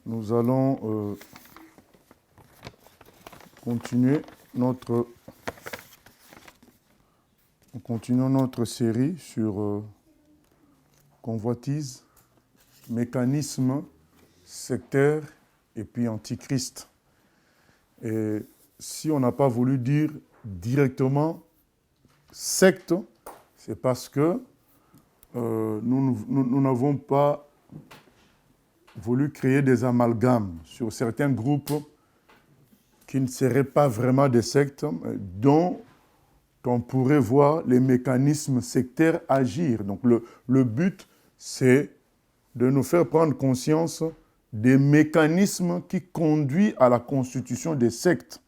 Nous allons continuer notre série sur convoitise, mécanisme sectaire et puis antichrist. Et si on n'a pas voulu dire directement secte, c'est parce que nous n'avons pas voulu créer des amalgames sur certains groupes qui ne seraient pas vraiment des sectes, dont on pourrait voir les mécanismes sectaires agir. Donc le but, c'est de nous faire prendre conscience des mécanismes qui conduisent à la constitution des sectes.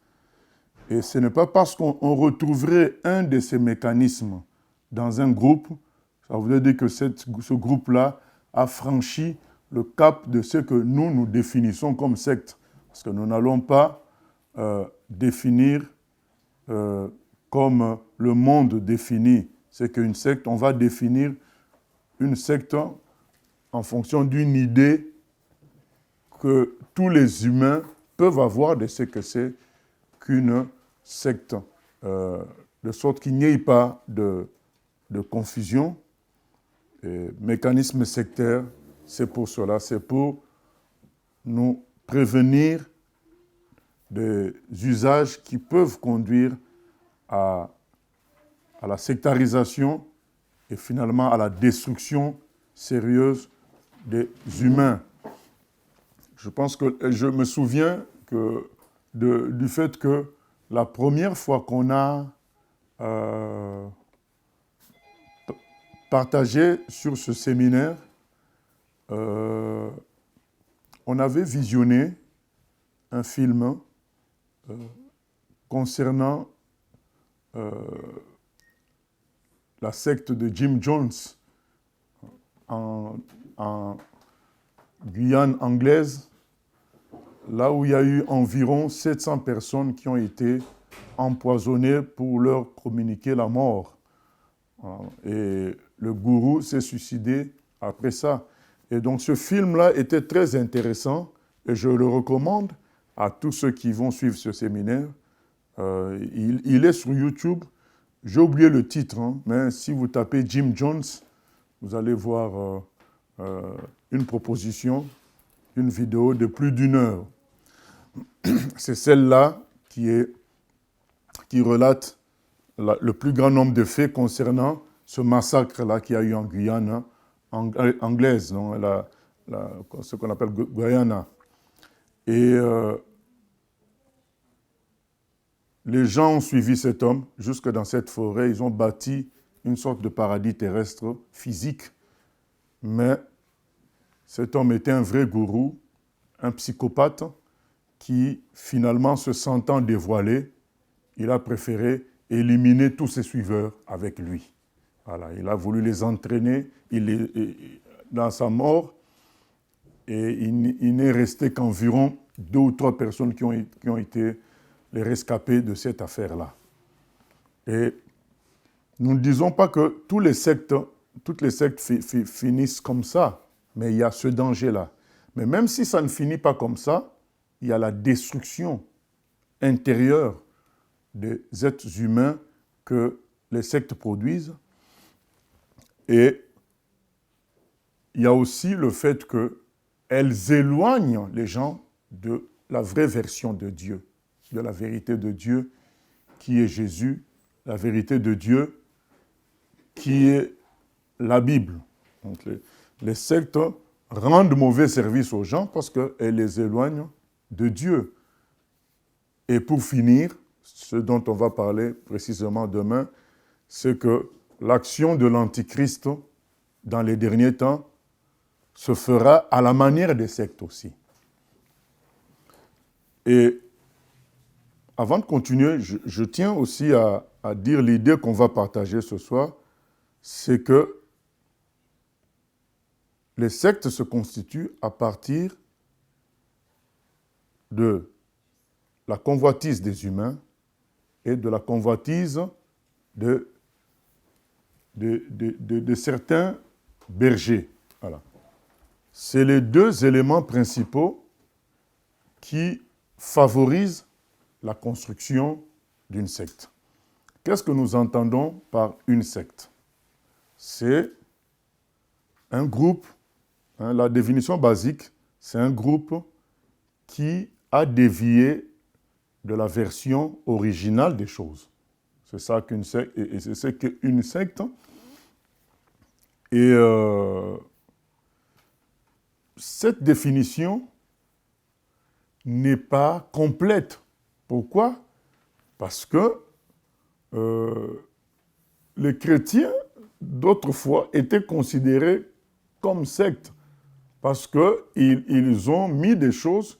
Et ce n'est pas parce qu'on retrouverait un de ces mécanismes dans un groupe, ça voudrait dire que ce groupe-là a franchi le cap de ce que nous définissons comme secte. Parce que nous n'allons pas définir comme le monde définit ce qu'est une secte. On va définir une secte en fonction d'une idée que tous les humains peuvent avoir de ce que c'est qu'une secte, de sorte qu'il n'y ait pas de confusion. Et mécanisme sectaire, c'est pour cela, c'est pour nous prévenir des usages qui peuvent conduire à la sectarisation et finalement à la destruction sérieuse des humains. Je me souviens du fait que la première fois qu'on a partagé sur ce séminaire, on avait visionné un film concernant la secte de Jim Jones en Guyane anglaise, là où il y a eu environ 700 personnes qui ont été empoisonnées pour leur communiquer la mort. Et le gourou s'est suicidé après ça. Et donc ce film-là était très intéressant et je le recommande à tous ceux qui vont suivre ce séminaire. Il est sur YouTube. J'ai oublié le titre, mais si vous tapez Jim Jones, vous allez voir une proposition, une vidéo de plus d'1 heure. C'est celle-là qui relate le plus grand nombre de faits concernant ce massacre-là qu'il y a eu en Guyane anglaise, ce qu'on appelle Guyana. Et les gens ont suivi cet homme jusque dans cette forêt. Ils ont bâti une sorte de paradis terrestre physique. Mais cet homme était un vrai gourou, un psychopathe qui, finalement, se sentant dévoilé, il a préféré éliminer tous ses suiveurs avec lui. Voilà, il a voulu les entraîner dans sa mort et il n'est resté qu'environ 2 ou 3 personnes qui ont été les rescapés de cette affaire-là. Et nous ne disons pas que toutes les sectes finissent comme ça, mais il y a ce danger-là. Mais même si ça ne finit pas comme ça, il y a la destruction intérieure des êtres humains que les sectes produisent. Et il y a aussi le fait qu'elles éloignent les gens de la vraie version de Dieu, de la vérité de Dieu qui est Jésus, la vérité de Dieu qui est la Bible. Donc les sectes rendent mauvais service aux gens parce qu'elles les éloignent de Dieu. Et pour finir, ce dont on va parler précisément demain, c'est que l'action de l'Antichrist dans les derniers temps se fera à la manière des sectes aussi. Et avant de continuer, je tiens aussi à dire l'idée qu'on va partager ce soir, c'est que les sectes se constituent à partir de la convoitise des humains et de la convoitise de certains bergers. Voilà. C'est les 2 éléments principaux qui favorise la construction d'une secte. Qu'est-ce que nous entendons par une secte? C'est un groupe, la définition basique, c'est un groupe qui a dévié de la version originale des choses. C'est ça qu'une secte, et c'est ce qu'une secte. Et cette définition n'est pas complète. Pourquoi? Parce que les chrétiens d'autrefois étaient considérés comme sectes parce qu'ils ont mis des choses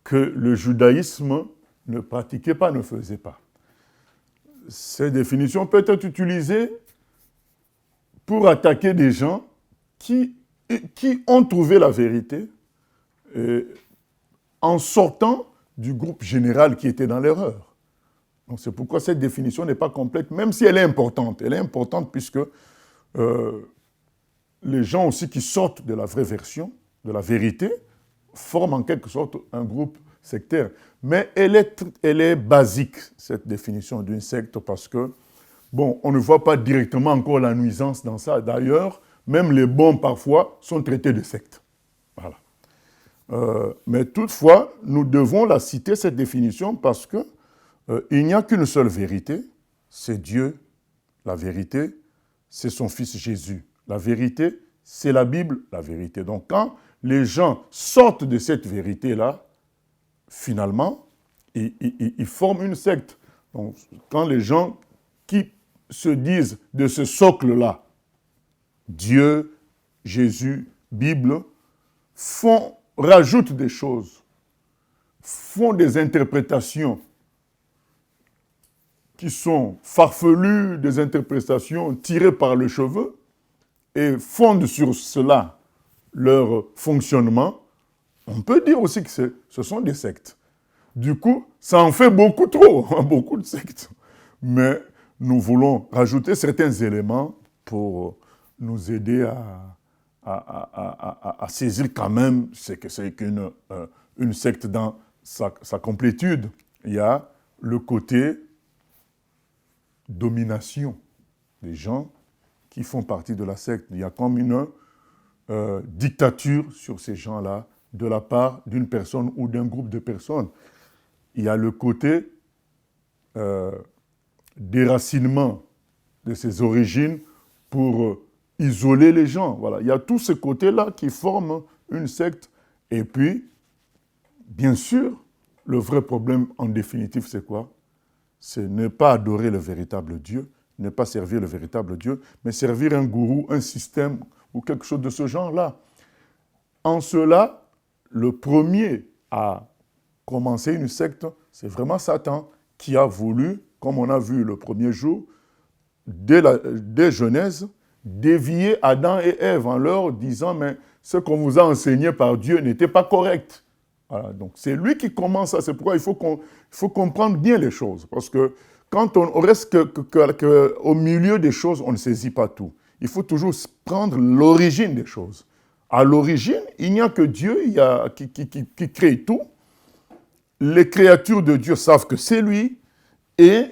que le judaïsme ne pratiquait pas, ne faisait pas. Cette définition peut être utilisée pour attaquer des gens qui ont trouvé la vérité en sortant du groupe général qui était dans l'erreur. Donc c'est pourquoi cette définition n'est pas complète, même si elle est importante. Elle est importante puisque les gens aussi qui sortent de la vraie version, de la vérité, forment en quelque sorte un groupe sectaire. Mais elle est basique, cette définition d'une secte, parce que, bon, on ne voit pas directement encore la nuisance dans ça. D'ailleurs, même les bons, parfois, sont traités de sectes. Voilà. Mais toutefois, nous devons la citer, cette définition, parce que il n'y a qu'une seule vérité, c'est Dieu. La vérité, c'est son Fils Jésus. La vérité, c'est la Bible, la vérité. Donc, quand les gens sortent de cette vérité-là, finalement, ils forment une secte. Donc, quand les gens qui se disent de ce socle-là, Dieu, Jésus, Bible, rajoutent des choses, font des interprétations qui sont farfelues, des interprétations tirées par le cheveu, et fondent sur cela leur fonctionnement, on peut dire aussi que ce sont des sectes. Du coup, ça en fait beaucoup trop, beaucoup de sectes. Mais nous voulons rajouter certains éléments pour nous aider à saisir quand même ce que c'est qu'une secte dans sa complétude. Il y a le côté domination des gens qui font partie de la secte. Il y a comme une dictature sur ces gens-là de la part d'une personne ou d'un groupe de personnes. Il y a le côté déracinement de ses origines pour isoler les gens. Voilà. Il y a tout ce côté-là qui forme une secte. Et puis, bien sûr, le vrai problème en définitive, c'est quoi? C'est ne pas adorer le véritable Dieu, ne pas servir le véritable Dieu, mais servir un gourou, un système ou quelque chose de ce genre-là. En cela, le premier à commencer une secte, c'est vraiment Satan qui a voulu, comme on a vu le premier jour, dès Genèse, dévier Adam et Ève en leur disant « mais ce qu'on vous a enseigné par Dieu n'était pas correct ». Voilà, donc c'est lui qui commence ça, c'est pourquoi il faut comprendre bien les choses, parce que quand on reste au milieu des choses, on ne saisit pas tout. Il faut toujours prendre l'origine des choses. À l'origine, il n'y a que Dieu qui crée tout. Les créatures de Dieu savent que c'est lui, et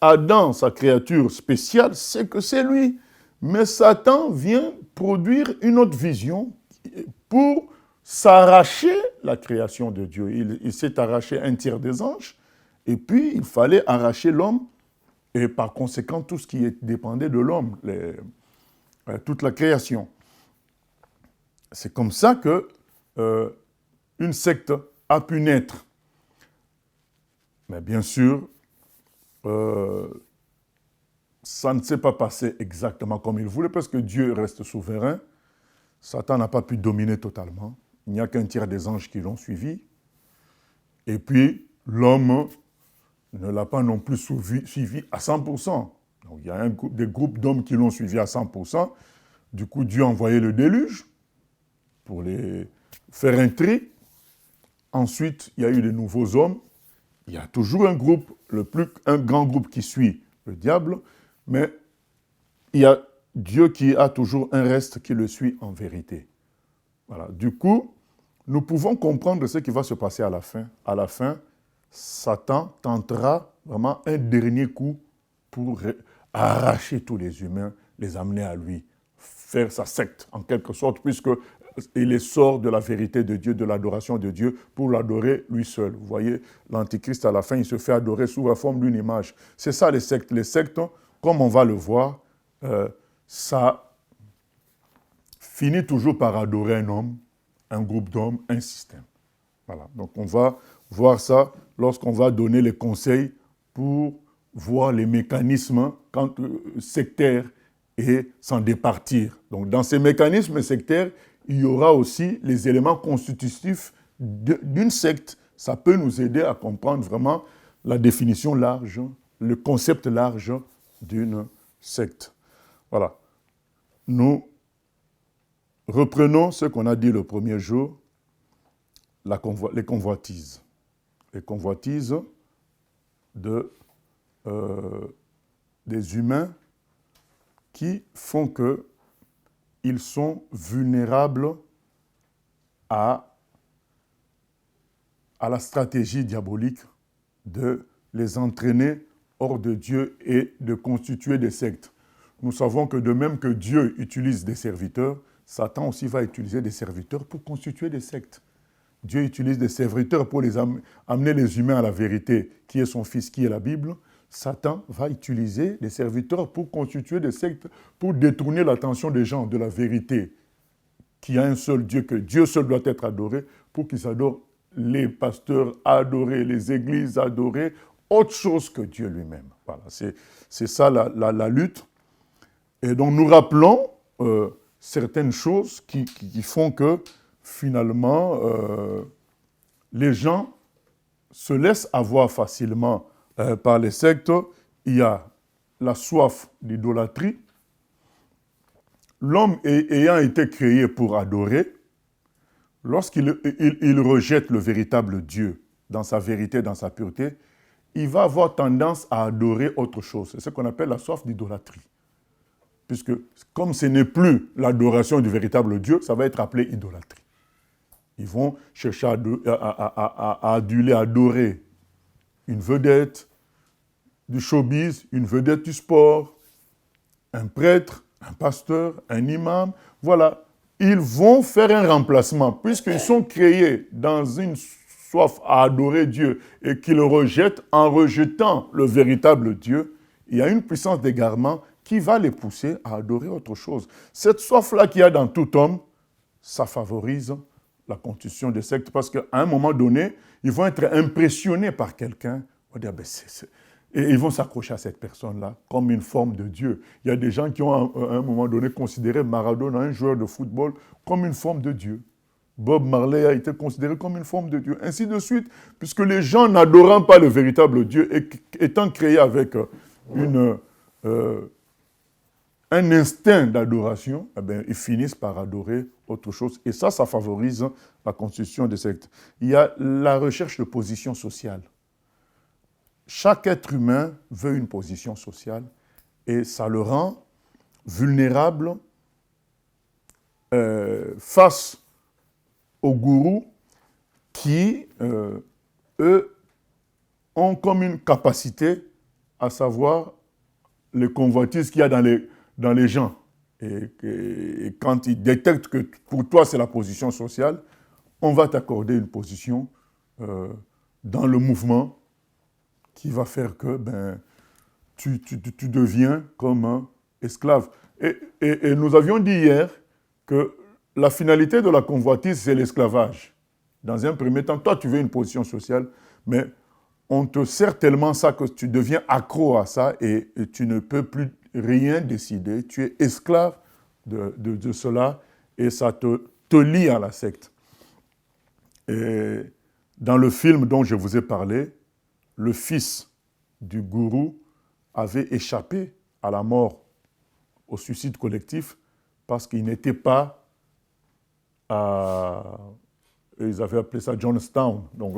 Adam, sa créature spéciale, sait que c'est lui. Mais Satan vient produire une autre vision pour s'arracher la création de Dieu. Il s'est arraché un tiers des anges, et puis il fallait arracher l'homme, et par conséquent tout ce qui dépendait de l'homme, toute la création. C'est comme ça que une secte a pu naître. Mais bien sûr, ça ne s'est pas passé exactement comme il voulait, parce que Dieu reste souverain. Satan n'a pas pu dominer totalement. Il n'y a qu'un tiers des anges qui l'ont suivi. Et puis, l'homme ne l'a pas non plus suivi à 100%. Donc, il y a des groupes d'hommes qui l'ont suivi à 100%. Du coup, Dieu a envoyé le déluge pour les faire un tri. Ensuite, il y a eu de nouveaux hommes. Il y a toujours un grand groupe qui suit le diable, mais il y a Dieu qui a toujours un reste qui le suit en vérité. Voilà. Du coup, nous pouvons comprendre ce qui va se passer à la fin. À la fin, Satan tentera vraiment un dernier coup pour arracher tous les humains, les amener à lui, faire sa secte en quelque sorte, puisqu'il les sort de la vérité de Dieu, de l'adoration de Dieu, pour l'adorer lui seul. Vous voyez, l'Antichrist à la fin, il se fait adorer sous la forme d'une image. C'est ça les sectes. Les sectes, comme on va le voir, ça finit toujours par adorer un homme, un groupe d'hommes, un système. Voilà. Donc on va voir ça lorsqu'on va donner les conseils pour voir les mécanismes sectaires et s'en départir. Donc dans ces mécanismes sectaires, il y aura aussi les éléments constitutifs d'une secte. Ça peut nous aider à comprendre vraiment la définition large, le concept large d'une secte. Voilà. Nous reprenons ce qu'on a dit le premier jour, les convoitises. Les convoitises des humains qui font qu'ils sont vulnérables à la stratégie diabolique de les entraîner hors de Dieu et de constituer des sectes. Nous savons que de même que Dieu utilise des serviteurs, Satan aussi va utiliser des serviteurs pour constituer des sectes. Dieu utilise des serviteurs pour amener les humains à la vérité, qui est son Fils, qui est la Bible. Satan va utiliser des serviteurs pour constituer des sectes, pour détourner l'attention des gens de la vérité, qu'il y a un seul Dieu, que Dieu seul doit être adoré, pour qu'ils adorent les pasteurs adorés, les églises adorées, autre chose que Dieu lui-même. Voilà, c'est ça la lutte. Et donc nous rappelons certaines choses qui font que finalement, les gens se laissent avoir facilement par les sectes. Il y a la soif d'idolâtrie. L'homme ayant été créé pour adorer, lorsqu'il rejette le véritable Dieu dans sa vérité, dans sa pureté, il va avoir tendance à adorer autre chose. C'est ce qu'on appelle la soif d'idolâtrie. Puisque comme ce n'est plus l'adoration du véritable Dieu, ça va être appelé idolâtrie. Ils vont chercher à aduler, à adorer une vedette du showbiz, une vedette du sport, un prêtre, un pasteur, un imam. Voilà, ils vont faire un remplacement, puisqu'ils sont créés dans une soif à adorer Dieu et qu'ils le rejettent en rejetant le véritable Dieu. Il y a une puissance d'égarement qui va les pousser à adorer autre chose. Cette soif-là qu'il y a dans tout homme, ça favorise la constitution de sectes, parce qu'à un moment donné, ils vont être impressionnés par quelqu'un, et ils vont s'accrocher à cette personne-là comme une forme de Dieu. Il y a des gens qui ont à un moment donné considéré Maradona, un joueur de football, comme une forme de Dieu. Bob Marley a été considéré comme une forme de Dieu, ainsi de suite, puisque les gens n'adorant pas le véritable Dieu, et étant créés avec un instinct d'adoration, ils finissent par adorer autre chose. Et ça favorise la constitution des sectes. Il y a la recherche de position sociale. Chaque être humain veut une position sociale et ça le rend vulnérable face aux gourous qui, eux, ont comme une capacité à savoir les convoitises qu'il y a dans les gens. Et quand ils détectent que pour toi c'est la position sociale, on va t'accorder une position dans le mouvement qui va faire que tu deviens comme un esclave. Et nous avions dit hier que la finalité de la convoitise, c'est l'esclavage. Dans un premier temps, toi, tu veux une position sociale, mais on te sert tellement ça que tu deviens accro à ça et tu ne peux plus rien décider. Tu es esclave de cela et ça te lie à la secte. Et dans le film dont je vous ai parlé, le fils du gourou avait échappé à la mort, au suicide collectif, parce qu'il n'était pas ils avaient appelé ça Johnstown, donc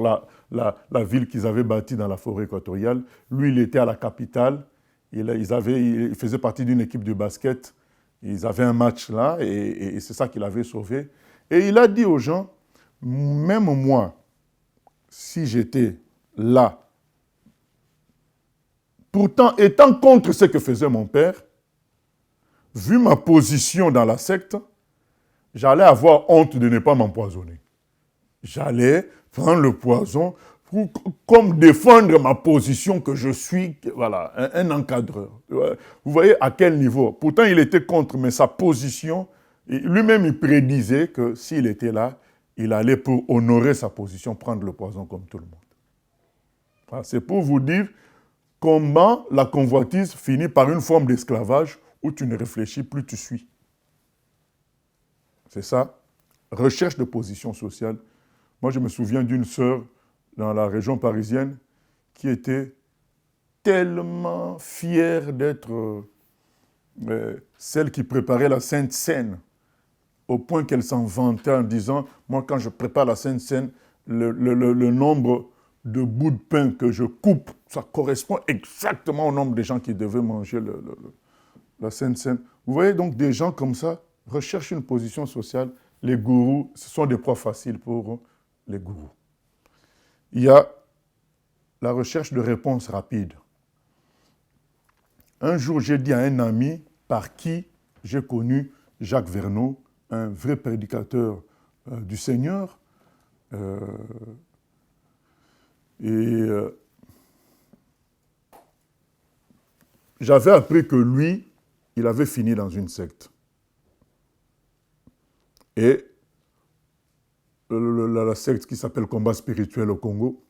la ville qu'ils avaient bâtie dans la forêt équatoriale. Lui, il était à la capitale, il faisait partie d'une équipe de basket, ils avaient un match là, et c'est ça qu'il avait sauvé. Et il a dit aux gens, même moi, si j'étais là, pourtant étant contre ce que faisait mon père, vu ma position dans la secte, j'allais avoir honte de ne pas m'empoisonner. J'allais prendre le poison pour comme défendre ma position que je suis, voilà, un encadreur. Vous voyez à quel niveau? Pourtant, il était contre, mais sa position, lui-même, il prédisait que s'il était là, il allait pour honorer sa position, prendre le poison comme tout le monde. Voilà, c'est pour vous dire comment la convoitise finit par une forme d'esclavage où tu ne réfléchis plus, tu suis. C'est ça. Recherche de position sociale. Moi, je me souviens d'une sœur dans la région parisienne qui était tellement fière d'être celle qui préparait la Sainte Seine, au point qu'elle s'en vantait en disant, moi, quand je prépare la Sainte Seine, le nombre de bouts de pain que je coupe, ça correspond exactement au nombre de gens qui devaient manger la Sainte Seine. Vous voyez donc des gens comme ça recherchent une position sociale. Les gourous, ce sont des proies faciles pour les gourous. Il y a la recherche de réponses rapides. Un jour, j'ai dit à un ami par qui j'ai connu Jacques Verneau, un vrai prédicateur du Seigneur, j'avais appris que lui, il avait fini dans une secte. Et la secte qui s'appelle Combat spirituel au Congo.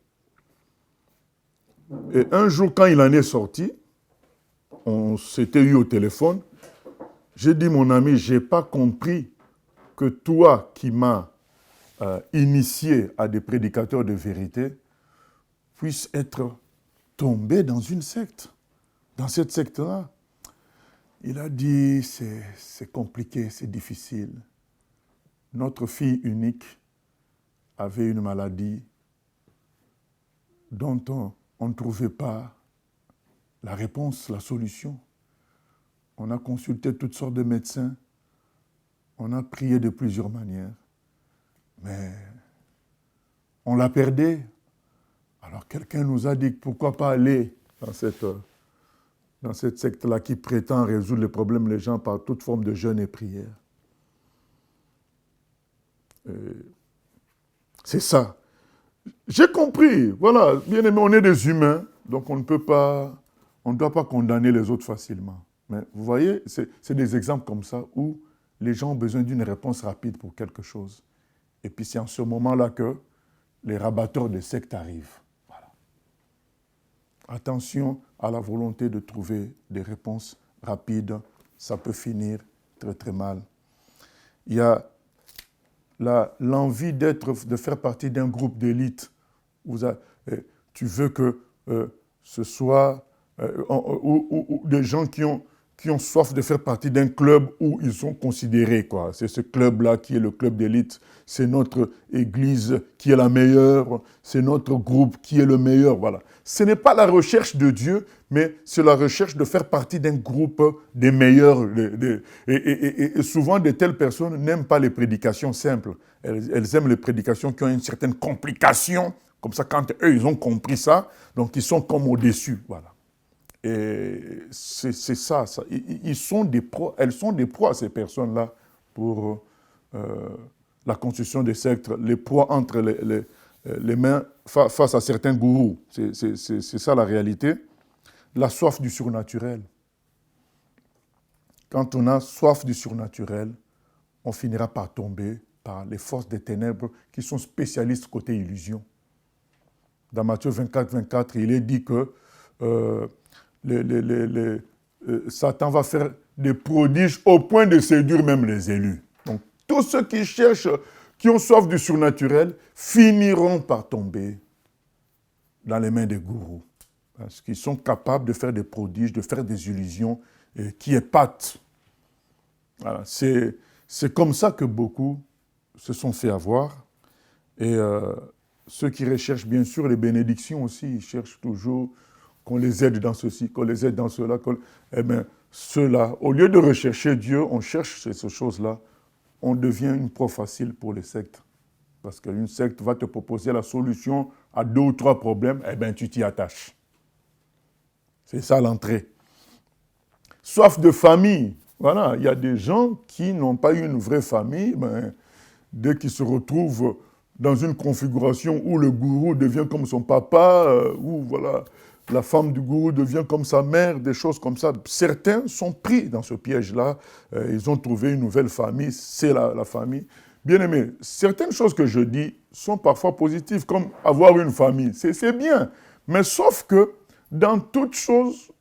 Et un jour, quand il en est sorti, on s'était eu au téléphone, j'ai dit, mon ami, je n'ai pas compris que toi qui m'as initié à des prédicateurs de vérité, puisses être tombé dans une secte, dans cette secte-là. Il a dit, c'est compliqué, c'est difficile. Notre fille unique avait une maladie dont on ne trouvait pas la réponse, la solution. On a consulté toutes sortes de médecins, on a prié de plusieurs manières, mais on la perdait. Alors quelqu'un nous a dit, pourquoi pas aller dans cette secte-là qui prétend résoudre les problèmes des gens par toute forme de jeûne et prière. C'est ça. J'ai compris. Voilà, bien aimé, on est des humains, donc on ne doit pas condamner les autres facilement. Mais vous voyez, c'est des exemples comme ça où les gens ont besoin d'une réponse rapide pour quelque chose. Et puis c'est en ce moment-là que les rabatteurs de sectes arrivent. Voilà. Attention à la volonté de trouver des réponses rapides. Ça peut finir très très mal. Il y a l'envie de faire partie d'un groupe d'élite. Tu veux que ce soit des gens qui ont soif de faire partie d'un club où ils sont considérés, quoi. C'est ce club-là qui est le club d'élite. C'est notre église qui est la meilleure. C'est notre groupe qui est le meilleur. Voilà. Ce n'est pas la recherche de Dieu, mais c'est la recherche de faire partie d'un groupe des meilleurs. Et souvent, de telles personnes n'aiment pas les prédications simples. Elles aiment les prédications qui ont une certaine complication. Comme ça, quand eux, ils ont compris ça, donc ils sont comme au-dessus. Voilà. Et c'est ça. Elles sont des proies, ces personnes-là, pour la construction des sectes, les proies entre les mains face à certains gourous. C'est ça la réalité. La soif du surnaturel. Quand on a soif du surnaturel, on finira par tomber par les forces des ténèbres qui sont spécialistes côté illusion. Dans Matthieu 24, 24, il est dit que Satan va faire des prodiges au point de séduire même les élus. Donc, tous ceux qui cherchent, qui ont soif du surnaturel, finiront par tomber dans les mains des gourous. Parce qu'ils sont capables de faire des prodiges, de faire des illusions qui épatent. Voilà. C'est comme ça que beaucoup se sont fait avoir. Et ceux qui recherchent bien sûr les bénédictions aussi, ils cherchent toujours qu'on les aide dans ceci, qu'on les aide dans cela. Eh bien, ceux-là, au lieu de rechercher Dieu, on cherche ces choses-là, on devient une proie facile pour les sectes. Parce qu'une secte va te proposer la solution à 2 ou 3 problèmes, eh bien, tu t'y attaches. C'est ça l'entrée. Soif de famille. Voilà, il y a des gens qui n'ont pas eu une vraie famille, ben, dès qu'ils se retrouvent dans une configuration où le gourou devient comme son papa, où voilà, la femme du gourou devient comme sa mère, des choses comme ça. Certains sont pris dans ce piège-là. Ils ont trouvé une nouvelle famille, c'est la famille. Bien aimé, certaines choses que je dis sont parfois positives, comme avoir une famille. C'est bien, mais sauf que dans toute chose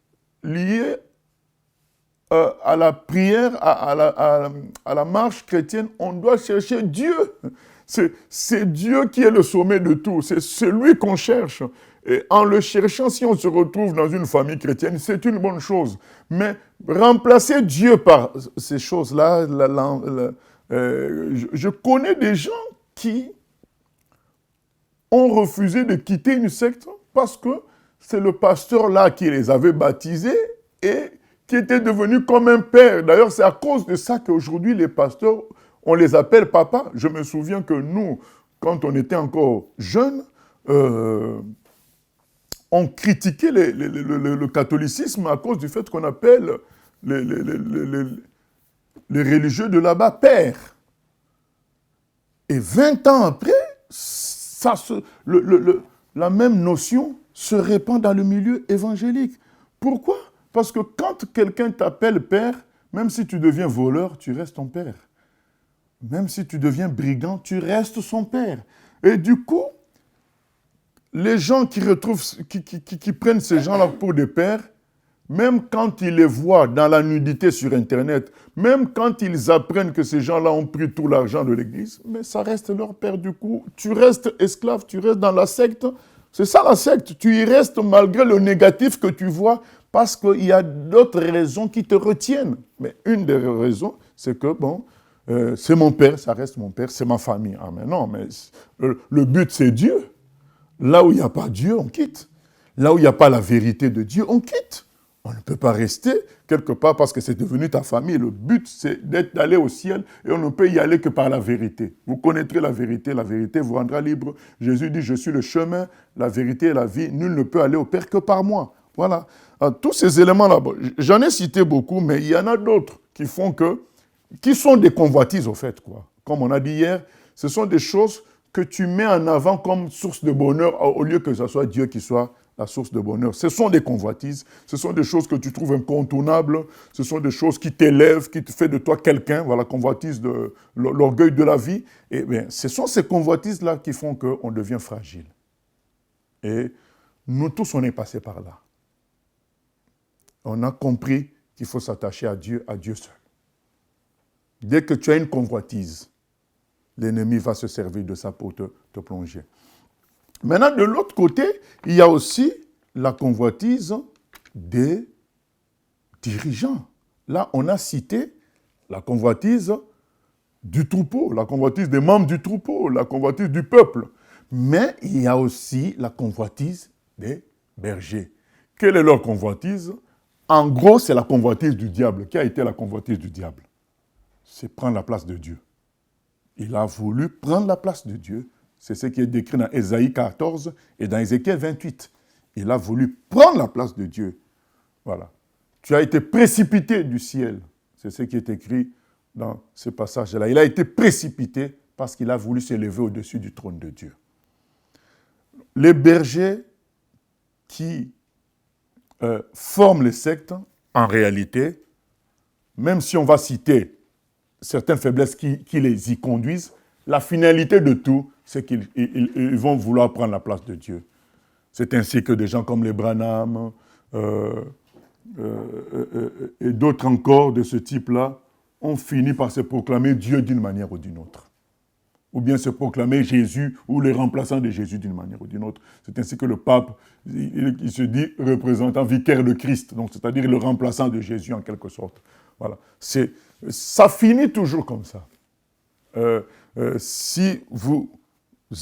liée à la prière, à la marche chrétienne, on doit chercher Dieu. C'est Dieu qui est le sommet de tout. C'est celui qu'on cherche. Et en le cherchant, si on se retrouve dans une famille chrétienne, c'est une bonne chose. Mais remplacer Dieu par ces choses-là, je connais des gens qui ont refusé de quitter une secte parce que c'est le pasteur là qui les avait baptisés et qui était devenu comme un père. D'ailleurs, c'est à cause de ça qu'aujourd'hui, les pasteurs, on les appelle papa. Je me souviens que nous, quand on était encore jeunes, on critiquait le catholicisme à cause du fait qu'on appelle les religieux de là-bas pères. Et 20 ans après, la même notion se répand dans le milieu évangélique. Pourquoi ? Parce que quand quelqu'un t'appelle père, même si tu deviens voleur, tu restes ton père. Même si tu deviens brigand, tu restes son père. Et du coup, les gens qui prennent ces gens-là pour des pères, même quand ils les voient dans la nudité sur Internet, même quand ils apprennent que ces gens-là ont pris tout l'argent de l'Église, mais ça reste leur père du coup. Tu restes esclave, tu restes dans la secte. C'est ça la secte. Tu y restes malgré le négatif que tu vois parce qu'il y a d'autres raisons qui te retiennent. Mais une des raisons, c'est que, bon, c'est mon père, ça reste mon père, c'est ma famille. Ah mais non, mais le but c'est Dieu. Là où il n'y a pas Dieu, on quitte. Là où il n'y a pas la vérité de Dieu, on quitte. On ne peut pas rester quelque part parce que c'est devenu ta famille. Le but, c'est d'aller au ciel et on ne peut y aller que par la vérité. Vous connaîtrez la vérité vous rendra libre. Jésus dit, je suis le chemin, la vérité et la vie. Nul ne peut aller au Père que par moi. Voilà. Alors, tous ces éléments-là, j'en ai cité beaucoup, mais il y en a d'autres qui sont des convoitises au fait, quoi. Comme on a dit hier, ce sont des choses que tu mets en avant comme source de bonheur au lieu que ce soit Dieu qui soit la source de bonheur. Ce sont des convoitises, ce sont des choses que tu trouves incontournables, ce sont des choses qui t'élèvent, qui te font de toi quelqu'un, voilà, convoitise de l'orgueil de la vie. Et bien, ce sont ces convoitises-là qui font qu'on devient fragile. Et nous tous, on est passés par là. On a compris qu'il faut s'attacher à Dieu seul. Dès que tu as une convoitise, l'ennemi va se servir de ça pour te plonger. Maintenant, de l'autre côté, il y a aussi la convoitise des dirigeants. Là, on a cité la convoitise du troupeau, la convoitise des membres du troupeau, la convoitise du peuple. Mais il y a aussi la convoitise des bergers. Quelle est leur convoitise ? En gros, c'est la convoitise du diable. Qui a été la convoitise du diable ? C'est prendre la place de Dieu. Il a voulu prendre la place de Dieu. C'est ce qui est décrit dans Ésaïe 14 et dans Ézéchiel 28. Il a voulu prendre la place de Dieu. Voilà. Tu as été précipité du ciel. C'est ce qui est écrit dans ce passage-là. Il a été précipité parce qu'il a voulu s'élever au-dessus du trône de Dieu. Les bergers qui forment les sectes, en réalité, même si on va citer certaines faiblesses qui les y conduisent, la finalité de tout, c'est qu'ils vont vouloir prendre la place de Dieu. C'est ainsi que des gens comme les Branham et d'autres encore de ce type-là ont fini par se proclamer Dieu d'une manière ou d'une autre. Ou bien se proclamer Jésus ou les remplaçants de Jésus d'une manière ou d'une autre. C'est ainsi que le pape, il se dit représentant vicaire de Christ, donc c'est-à-dire le remplaçant de Jésus en quelque sorte. Voilà. Ça finit toujours comme ça. Si vous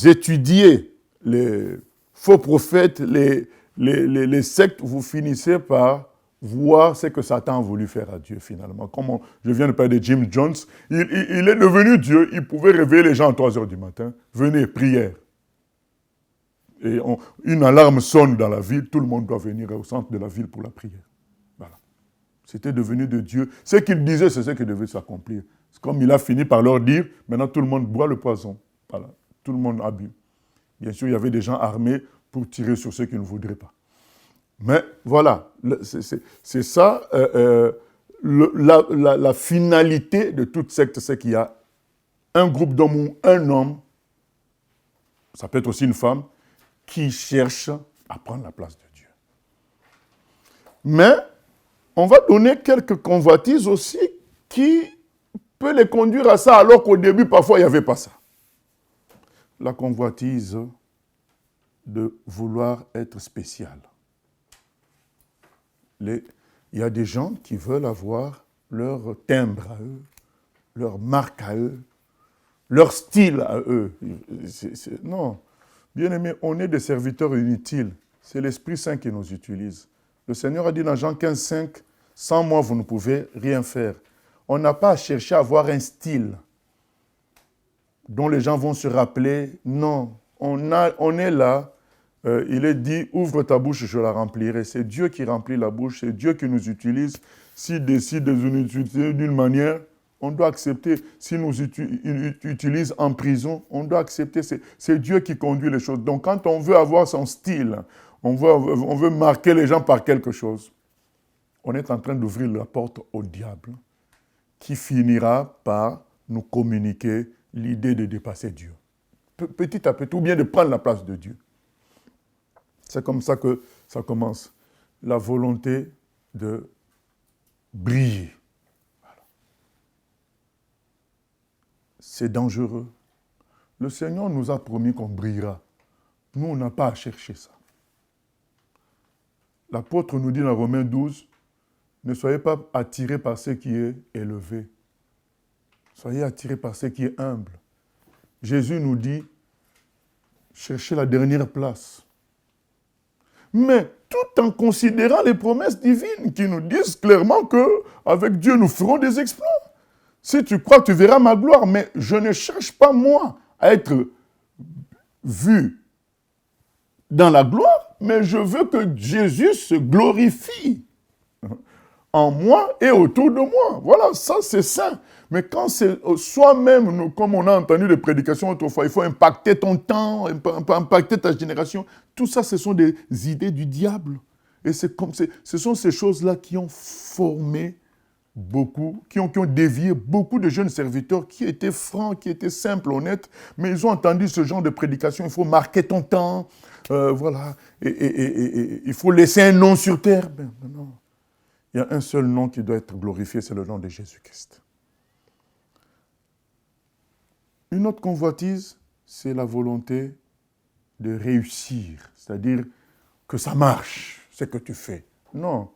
étudiez les faux prophètes, les sectes, vous finissez par voir ce que Satan a voulu faire à Dieu finalement. Comme je viens de parler de Jim Jones, il est devenu Dieu, il pouvait réveiller les gens à 3 heures du matin. Venez, prière. Et une alarme sonne dans la ville, tout le monde doit venir au centre de la ville pour la prière. Voilà. C'était devenu de Dieu. Ce qu'il disait, c'est ce qui devait s'accomplir. C'est comme il a fini par leur dire, maintenant tout le monde boit le poison. Voilà. Tout le monde a bu. Bien sûr, il y avait des gens armés pour tirer sur ceux qui ne voudraient pas. Mais voilà, c'est ça, la finalité de toute secte, c'est qu'il y a un groupe d'hommes ou un homme, ça peut être aussi une femme, qui cherche à prendre la place de Dieu. Mais on va donner quelques convoitises aussi qui peut les conduire à ça, alors qu'au début, parfois, il n'y avait pas ça. La convoitise de vouloir être spécial. Il y a des gens qui veulent avoir leur timbre à eux, leur marque à eux, leur style à eux. Non. Bien-aimés, on est des serviteurs inutiles. C'est l'Esprit Saint qui nous utilise. Le Seigneur a dit dans Jean 15, 5, « Sans moi, vous ne pouvez rien faire. » On n'a pas à chercher à avoir un style dont les gens vont se rappeler. Non, on est là. Il est dit, ouvre ta bouche, je la remplirai. C'est Dieu qui remplit la bouche, c'est Dieu qui nous utilise. S'il décide de nous utiliser d'une manière, on doit accepter. S'il nous utilise en prison, on doit accepter. C'est Dieu qui conduit les choses. Donc quand on veut avoir son style, on veut marquer les gens par quelque chose, on est en train d'ouvrir la porte au diable qui finira par nous communiquer l'idée de dépasser Dieu. Petit à petit, ou bien de prendre la place de Dieu. C'est comme ça que ça commence. La volonté de briller. Voilà. C'est dangereux. Le Seigneur nous a promis qu'on brillera. Nous, on n'a pas à chercher ça. L'apôtre nous dit dans Romains 12, ne soyez pas attirés par ce qui est élevé. Soyez attirés par ce qui est humble. Jésus nous dit, cherchez la dernière place. Mais tout en considérant les promesses divines qui nous disent clairement qu'avec Dieu, nous ferons des exploits. Si tu crois, tu verras ma gloire, mais je ne cherche pas, moi, à être vu dans la gloire, mais je veux que Jésus se glorifie en moi et autour de moi. Voilà, ça c'est ça. Mais quand c'est soi-même, comme on a entendu les prédications autrefois, il faut impacter ton temps, impacter ta génération. Tout ça, ce sont des idées du diable. Et ce sont ces choses-là qui ont formé beaucoup, qui ont dévié beaucoup de jeunes serviteurs qui étaient francs, qui étaient simples, honnêtes, mais ils ont entendu ce genre de prédication. Il faut marquer ton temps, voilà, et il faut laisser un nom sur terre. Ben, non. Il y a un seul nom qui doit être glorifié, c'est le nom de Jésus-Christ. Une autre convoitise, c'est la volonté de réussir, c'est-à-dire que ça marche, ce que tu fais. Non,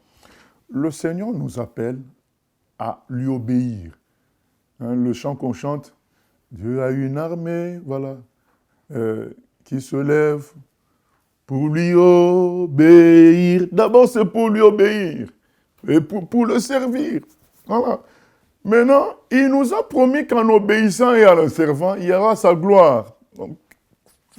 le Seigneur nous appelle à lui obéir. Hein, le chant qu'on chante, Dieu a une armée, voilà, qui se lève pour lui obéir. D'abord, c'est pour lui obéir et pour le servir. Voilà. Maintenant, il nous a promis qu'en obéissant et en le servant, il y aura sa gloire. Donc,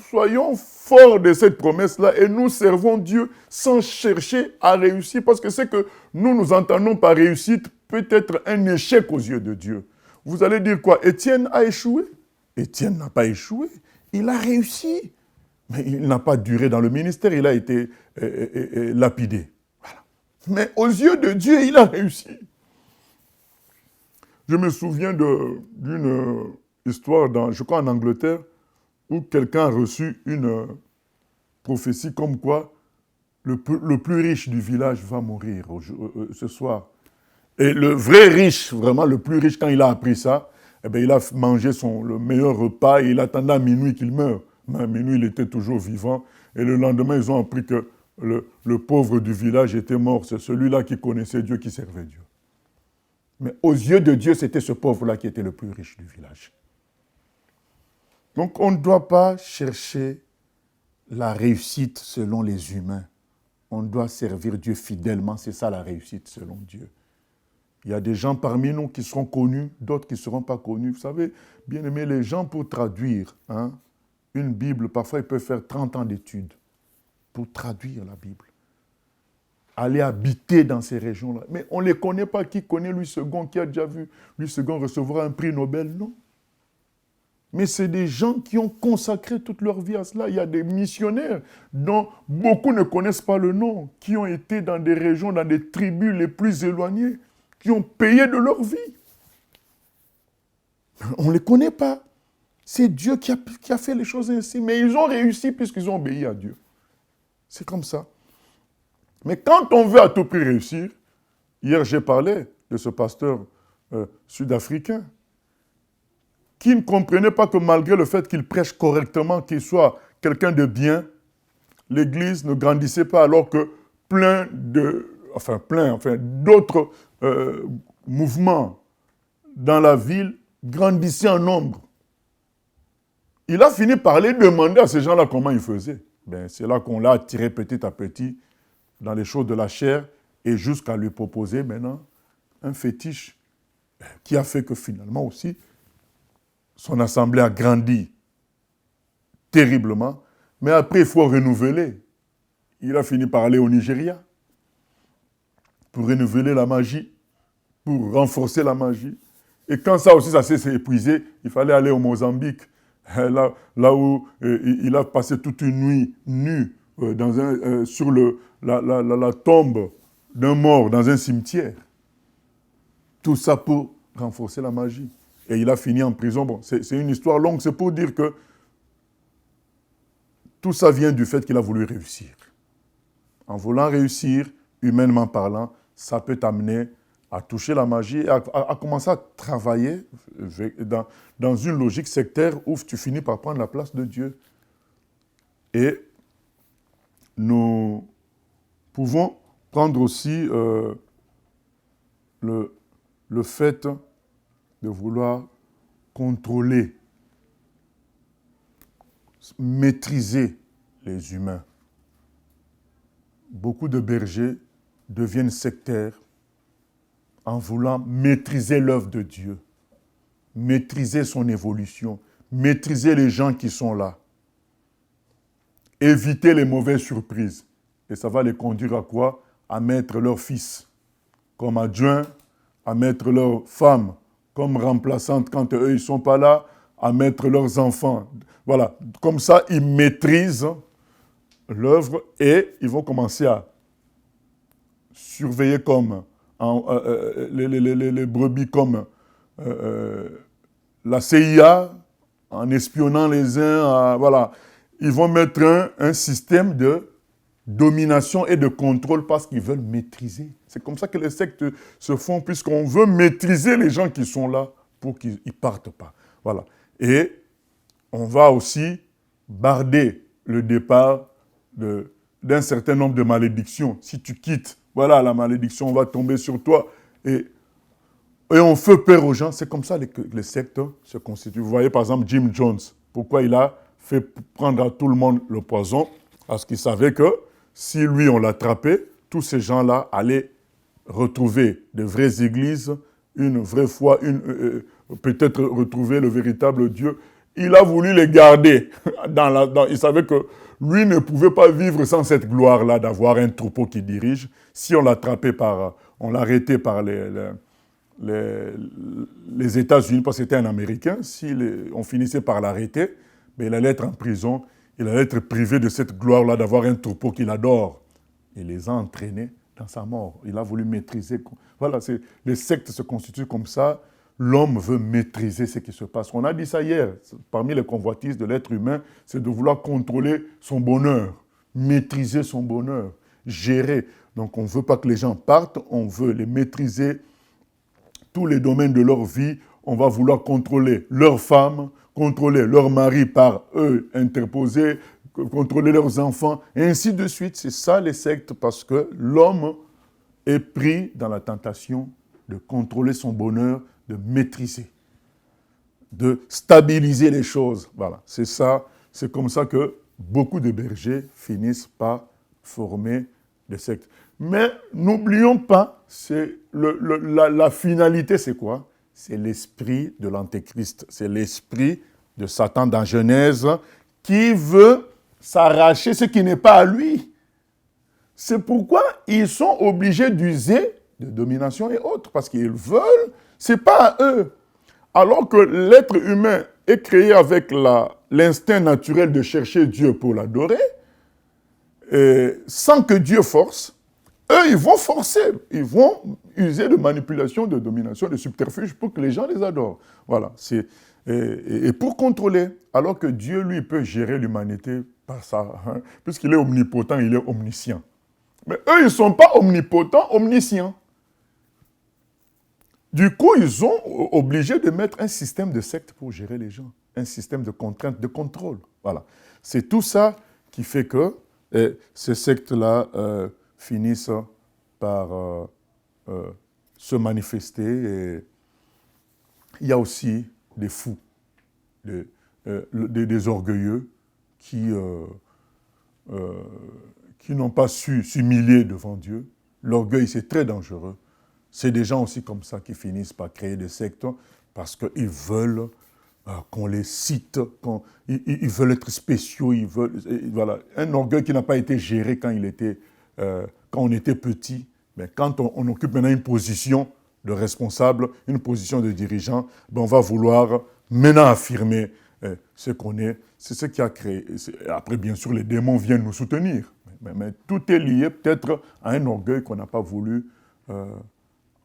soyons forts de cette promesse-là et nous servons Dieu sans chercher à réussir, parce que ce que nous entendons par réussite peut être un échec aux yeux de Dieu. Vous allez dire quoi? Étienne a échoué? Étienne n'a pas échoué. Il a réussi. Mais il n'a pas duré dans le ministère, il a été lapidé. Voilà. Mais aux yeux de Dieu, il a réussi. Je me souviens d'une histoire, je crois en Angleterre, où quelqu'un a reçu une prophétie comme quoi le plus riche du village va mourir ce soir. Et le vrai riche, vraiment le plus riche, quand il a appris ça, eh bien, il a mangé le meilleur repas et il attendait à minuit qu'il meure. Mais à minuit, il était toujours vivant. Et le lendemain, ils ont appris que le pauvre du village était mort. C'est celui-là qui connaissait Dieu, qui servait Dieu. Mais aux yeux de Dieu, c'était ce pauvre-là qui était le plus riche du village. Donc, on ne doit pas chercher la réussite selon les humains. on doit servir Dieu fidèlement. C'est ça la réussite selon Dieu. Il y a des gens parmi nous qui seront connus, d'autres qui ne seront pas connus. Vous savez, bien aimé, les gens pour traduire une Bible, parfois ils peuvent faire 30 ans d'études pour traduire la Bible. Aller habiter dans ces régions-là. Mais on ne les connaît pas. Qui connaît Louis II, qui a déjà vu Louis II recevoir un prix Nobel? Non. Mais c'est des gens qui ont consacré toute leur vie à cela. Il y a des missionnaires dont beaucoup ne connaissent pas le nom, qui ont été dans des régions, dans des tribus les plus éloignées, qui ont payé de leur vie. On ne les connaît pas. C'est Dieu qui a fait les choses ainsi. Mais ils ont réussi puisqu'ils ont obéi à Dieu. C'est comme ça. Mais quand on veut à tout prix réussir, hier j'ai parlé de ce pasteur sud-africain qui ne comprenait pas que malgré le fait qu'il prêche correctement, qu'il soit quelqu'un de bien, l'Église ne grandissait pas alors que plein d'autres mouvements dans la ville grandissaient en nombre. Il a fini par aller demander à ces gens-là comment ils faisaient. C'est là qu'on l'a attiré petit à petit dans les choses de la chair et jusqu'à lui proposer maintenant un fétiche qui a fait que finalement aussi son assemblée a grandi terriblement, mais après il faut renouveler. Il a fini par aller au Nigeria pour renouveler la magie, pour renforcer la magie. Et quand ça aussi, ça s'est épuisé, il fallait aller au Mozambique, là où il a passé toute une nuit nu sur la tombe d'un mort dans un cimetière. Tout ça pour renforcer la magie. Et il a fini en prison. Bon, c'est une histoire longue, c'est pour dire que tout ça vient du fait qu'il a voulu réussir. En voulant réussir, humainement parlant, ça peut t'amener à toucher la magie et à commencer à travailler dans une logique sectaire où tu finis par prendre la place de Dieu. Et nous pouvons prendre aussi le fait de vouloir contrôler, maîtriser les humains. Beaucoup de bergers deviennent sectaires en voulant maîtriser l'œuvre de Dieu, maîtriser son évolution, maîtriser les gens qui sont là, éviter les mauvaises surprises. Et ça va les conduire à quoi? À mettre leurs fils comme adjoints, à mettre leurs femmes comme remplaçantes quand eux, ils ne sont pas là, à mettre leurs enfants. Voilà, comme ça, ils maîtrisent l'œuvre et ils vont commencer à surveiller comme les brebis comme la CIA, en espionnant les uns. Voilà. Ils vont mettre un système de domination et de contrôle parce qu'ils veulent maîtriser. C'est comme ça que les sectes se font, puisqu'on veut maîtriser les gens qui sont là pour qu'ils ne partent pas. Voilà. Et on va aussi barder le départ d'un certain nombre de malédictions. Si tu quittes, voilà, la malédiction va tomber sur toi. Et on fait peur aux gens. C'est comme ça que les sectes se constituent. Vous voyez, par exemple, Jim Jones. Pourquoi il a fait prendre à tout le monde le poison? Parce qu'il savait que si lui, on l'attrapait, tous ces gens-là allaient retrouver de vraies églises, une vraie foi, peut-être retrouver le véritable Dieu. Il a voulu les garder. Il savait que lui ne pouvait pas vivre sans cette gloire-là d'avoir un troupeau qui dirige. Si on l'arrêtait par les États-Unis, parce que c'était un Américain, si on finissait par l'arrêter, mais il allait être en prison, il allait être privé de cette gloire-là d'avoir un troupeau qu'il adore. Il les a entraînés dans sa mort. Il a voulu maîtriser. Voilà, les sectes se constituent comme ça. L'homme veut maîtriser ce qui se passe. On a dit ça hier. Parmi les convoitises de l'être humain, c'est de vouloir contrôler son bonheur, maîtriser son bonheur, gérer. Donc on ne veut pas que les gens partent, on veut les maîtriser, tous les domaines de leur vie. On va vouloir contrôler leurs femmes, contrôler leurs maris par eux interposés, contrôler leurs enfants, et ainsi de suite. C'est ça les sectes, parce que l'homme est pris dans la tentation de contrôler son bonheur, de maîtriser, de stabiliser les choses. Voilà, c'est ça. C'est comme ça que beaucoup de bergers finissent par former des sectes. Mais n'oublions pas, la finalité, c'est quoi? C'est l'esprit de l'Antéchrist. C'est l'esprit de Satan dans Genèse qui veut s'arracher ce qui n'est pas à lui. C'est pourquoi ils sont obligés d'user de domination et autres, parce qu'ils veulent, c'est pas à eux. Alors que l'être humain est créé avec l'instinct naturel de chercher Dieu pour l'adorer, sans que Dieu force, eux, ils vont forcer, ils vont user de manipulation, de domination, de subterfuge pour que les gens les adorent. Voilà, et pour contrôler, alors que Dieu, lui, peut gérer l'humanité par ça, hein, puisqu'il est omnipotent, il est omniscient. Mais eux, ils ne sont pas omnipotents, omniscients. Du coup, ils sont obligés de mettre un système de secte pour gérer les gens, un système de contrainte, de contrôle. Voilà. C'est tout ça qui fait que ces sectes-là finissent par se manifester. Et il y a aussi des fous, des orgueilleux qui n'ont pas su s'humilier devant Dieu. L'orgueil, c'est très dangereux. C'est des gens aussi comme ça qui finissent par créer des sectes parce qu'ils veulent qu'on les cite, ils veulent être spéciaux, voilà. Un orgueil qui n'a pas été géré quand on était petit, mais quand on occupe maintenant une position de responsable, une position de dirigeant, ben on va vouloir maintenant affirmer ce qu'on est. C'est ce qui a créé. Après, bien sûr, les démons viennent nous soutenir, mais tout est lié peut-être à un orgueil qu'on n'a pas voulu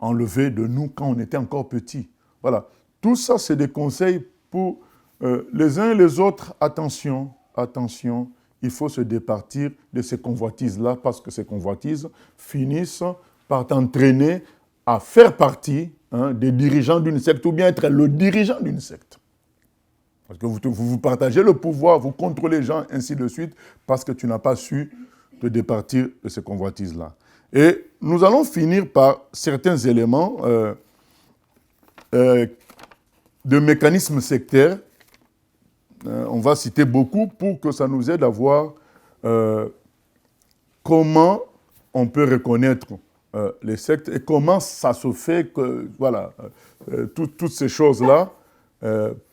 enlever de nous quand on était encore petit. Voilà. Tout ça, c'est des conseils pour les uns et les autres. Attention, attention, il faut se départir de ces convoitises-là parce que ces convoitises finissent par t'entraîner à faire partie des dirigeants d'une secte ou bien être le dirigeant d'une secte. Parce que vous partagez le pouvoir, vous contrôlez les gens, ainsi de suite, parce que tu n'as pas su te départir de ces convoitises-là. Et nous allons finir par certains éléments de mécanismes sectaires. On va citer beaucoup pour que ça nous aide à voir comment on peut reconnaître les sectes et comment ça se fait que, voilà, toutes ces choses-là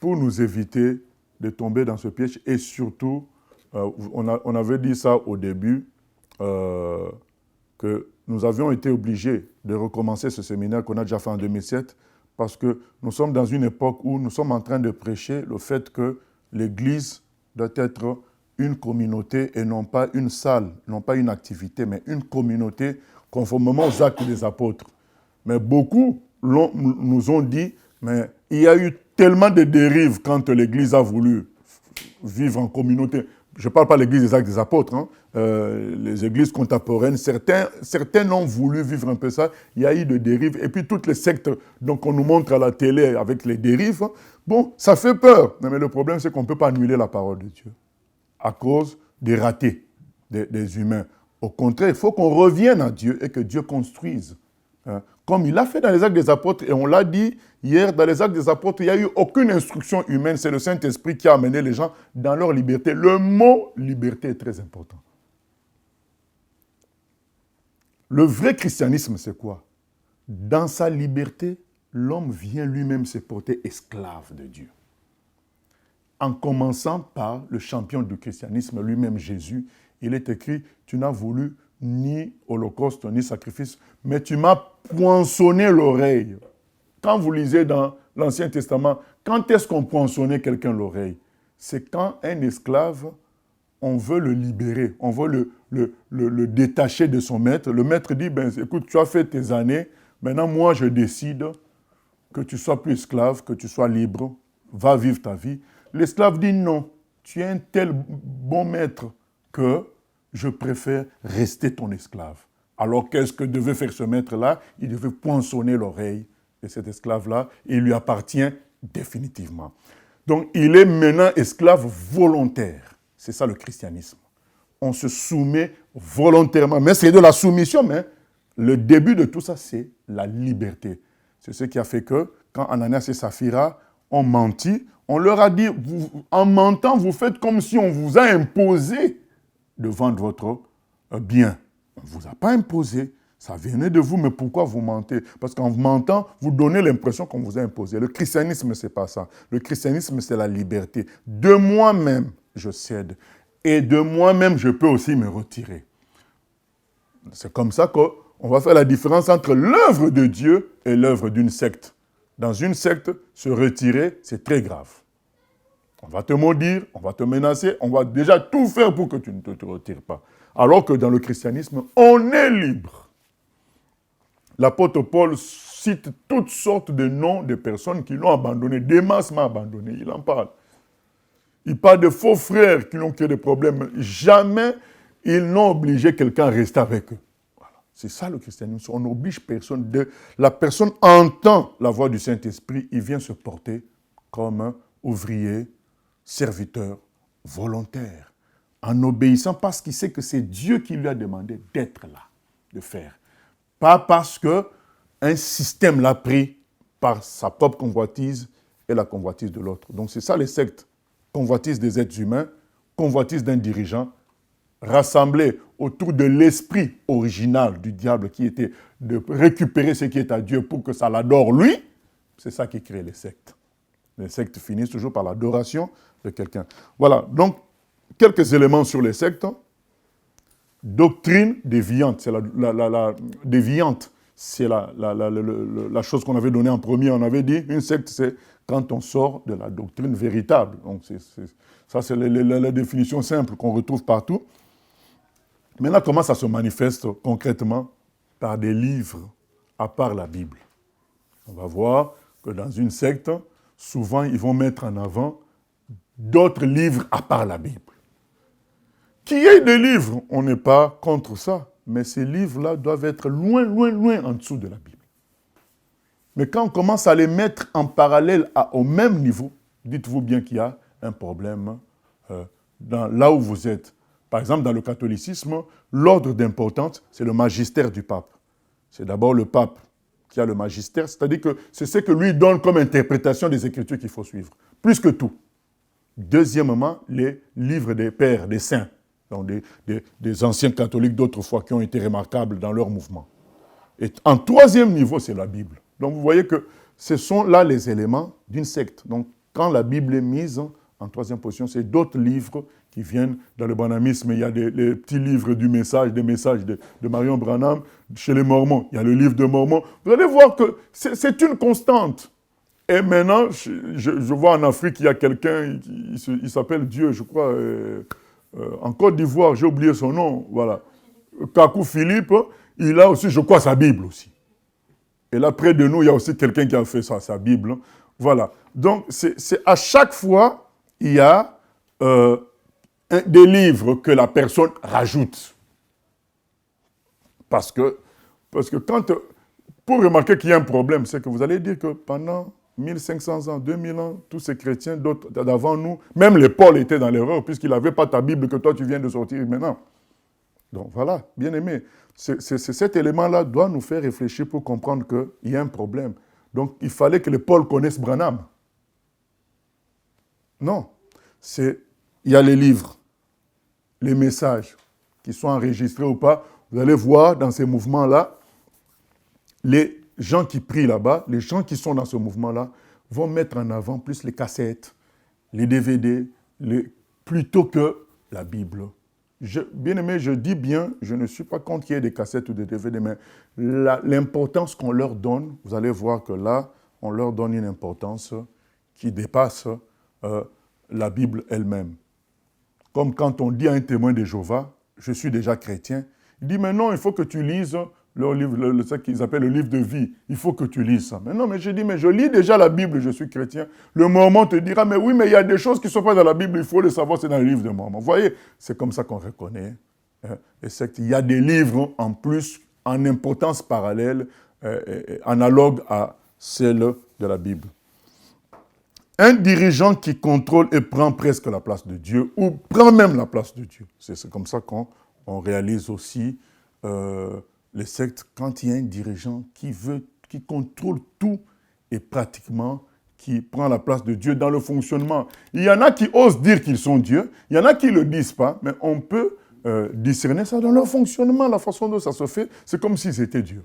pour nous éviter de tomber dans ce piège. Et surtout, on avait dit ça au début, que nous avions été obligés de recommencer ce séminaire qu'on a déjà fait en 2007 parce que nous sommes dans une époque où nous sommes en train de prêcher le fait que l'Église doit être une communauté et non pas une salle, non pas une activité, mais une communauté conformément aux actes des apôtres. Mais beaucoup nous ont dit, mais il y a eu tellement de dérives quand l'Église a voulu vivre en communauté. Je ne parle pas de l'Église des actes des apôtres, les églises contemporaines, certains ont voulu vivre un peu ça, il y a eu des dérives, et puis toutes les sectes qu'on nous montre à la télé avec les dérives, bon, ça fait peur, mais le problème c'est qu'on ne peut pas annuler la parole de Dieu à cause des ratés des humains. Au contraire, il faut qu'on revienne à Dieu et que Dieu construise. Comme il l'a fait dans les actes des apôtres, et on l'a dit hier, dans les actes des apôtres, il n'y a eu aucune instruction humaine, c'est le Saint-Esprit qui a amené les gens dans leur liberté. Le mot liberté est très important. Le vrai christianisme, c'est quoi? Dans sa liberté, l'homme vient lui-même se porter esclave de Dieu. En commençant par le champion du christianisme, lui-même Jésus, il est écrit, tu n'as voulu ni holocauste, ni sacrifice, mais tu m'as poinçonné l'oreille. Quand vous lisez dans l'Ancien Testament, quand est-ce qu'on poinçonnait quelqu'un l'oreille? C'est quand un esclave, on veut le libérer, on veut le détacher de son maître. Le maître dit, ben, écoute, tu as fait tes années, maintenant moi je décide que tu sois plus esclave, que tu sois libre, va vivre ta vie. L'esclave dit non, tu es un tel bon maître que je préfère rester ton esclave. Alors qu'est-ce que devait faire ce maître-là? Il devait poinçonner l'oreille de cet esclave-là et il lui appartient définitivement. Donc il est maintenant esclave volontaire. C'est ça le christianisme. On se soumet volontairement. Mais c'est de la soumission, mais le début de tout ça, c'est la liberté. C'est ce qui a fait que quand Ananias et Saphira ont menti, on leur a dit, en mentant, vous faites comme si on vous a imposé de vendre votre bien. On ne vous a pas imposé. Ça venait de vous, mais pourquoi vous mentez? Parce qu'en mentant, vous donnez l'impression qu'on vous a imposé. Le christianisme, ce n'est pas ça. Le christianisme, c'est la liberté. De moi-même, je cède. Et de moi-même, je peux aussi me retirer. C'est comme ça qu'on va faire la différence entre l'œuvre de Dieu et l'œuvre d'une secte. Dans une secte, se retirer, c'est très grave. On va te maudire, on va te menacer, on va déjà tout faire pour que tu ne te retires pas. Alors que dans le christianisme, on est libre. L'apôtre Paul cite toutes sortes de noms de personnes qui l'ont abandonné. Démas m'a abandonné, il en parle. Il parle de faux frères qui l'ont créé des problèmes. Jamais ils n'ont obligé quelqu'un à rester avec eux. Voilà. C'est ça le christianisme. On n'oblige personne. La personne entend la voix du Saint-Esprit, il vient se porter comme un ouvrier, serviteur, volontaire, en obéissant parce qu'il sait que c'est Dieu qui lui a demandé d'être là, de faire. Pas parce qu'un système l'a pris par sa propre convoitise et la convoitise de l'autre. Donc c'est ça les sectes. Convoitise des êtres humains, convoitise d'un dirigeant, rassemblés autour de l'esprit original du diable qui était de récupérer ce qui est à Dieu pour que ça l'adore lui. C'est ça qui crée les sectes. Les sectes finissent toujours par l'adoration de quelqu'un. Voilà, donc quelques éléments sur les sectes. Doctrine déviante, c'est déviante, c'est la chose qu'on avait donnée en premier. On avait dit, une secte, c'est quand on sort de la doctrine véritable. Donc ça, c'est la définition simple qu'on retrouve partout. Maintenant, comment ça se manifeste concrètement? Par des livres, à part la Bible. On va voir que dans une secte, souvent, ils vont mettre en avant d'autres livres à part la Bible. Qu'il y ait des livres, on n'est pas contre ça, mais ces livres-là doivent être loin, loin, loin en dessous de la Bible. Mais quand on commence à les mettre en parallèle au même niveau, dites-vous bien qu'il y a un problème là où vous êtes. Par exemple, dans le catholicisme, l'ordre d'importance, c'est le magistère du pape. C'est d'abord le pape qui a le magistère, c'est-à-dire que c'est ce que lui donne comme interprétation des Écritures qu'il faut suivre, plus que tout. Deuxièmement, les livres des pères, des saints, donc des anciens catholiques d'autrefois qui ont été remarquables dans leur mouvement. Et en troisième niveau, c'est la Bible. Donc vous voyez que ce sont là les éléments d'une secte. Donc quand la Bible est mise en troisième position, c'est d'autres livres qui viennent dans le branhamisme. Il y a les petits livres du message, des messages de Marion Branham. Chez les Mormons, il y a le livre de Mormon. Vous allez voir que c'est une constante. Et maintenant, je vois en Afrique, il y a quelqu'un, il s'appelle Dieu, je crois, en Côte d'Ivoire, j'ai oublié son nom, voilà. Kakou Philippe, il a aussi, je crois, sa Bible aussi. Et là, près de nous, il y a aussi quelqu'un qui a fait ça, sa Bible. Voilà. Donc, c'est à chaque fois, il y a des livres que la personne rajoute. Parce que quand... Pour remarquer qu'il y a un problème, c'est que vous allez dire que pendant 1500 ans, 2000 ans, tous ces chrétiens d'avant nous, même les Paul étaient dans l'erreur, puisqu'il n'avait pas ta Bible que toi tu viens de sortir maintenant. Donc voilà, bien aimé, cet élément-là doit nous faire réfléchir pour comprendre qu'il y a un problème. Donc il fallait que les Paul connaissent Branham. Non, il y a les livres, les messages, qui sont enregistrés ou pas. Vous allez voir dans ces mouvements-là, les gens qui prient là-bas, les gens qui sont dans ce mouvement-là, vont mettre en avant plus les cassettes, les DVD, plutôt que la Bible. Bien aimé, je dis bien, je ne suis pas contre qu'il y ait des cassettes ou des DVD, mais l'importance qu'on leur donne, vous allez voir que là, on leur donne une importance qui dépasse la Bible elle-même. Comme quand on dit à un témoin de Jéhovah, je suis déjà chrétien, il dit, mais non, il faut que tu lises leur livre, ce qu'ils appellent le livre de vie. Il faut que tu lises ça. Mais non, mais je dis, mais je lis déjà la Bible, je suis chrétien. Le Mormon te dira, mais oui, mais il y a des choses qui ne sont pas dans la Bible, il faut les savoir, c'est dans le livre de Mormon. Vous voyez, c'est comme ça qu'on reconnaît les sectes. Il y a des livres en plus, en importance parallèle, analogue à celle de la Bible. Un dirigeant qui contrôle et prend presque la place de Dieu, ou prend même la place de Dieu. C'est comme ça qu'on réalise aussi les sectes, quand il y a un dirigeant qui contrôle tout et pratiquement qui prend la place de Dieu dans le fonctionnement. Il y en a qui osent dire qu'ils sont Dieu, il y en a qui ne le disent pas, mais on peut discerner ça dans leur fonctionnement, la façon dont ça se fait. C'est comme si c'était Dieu.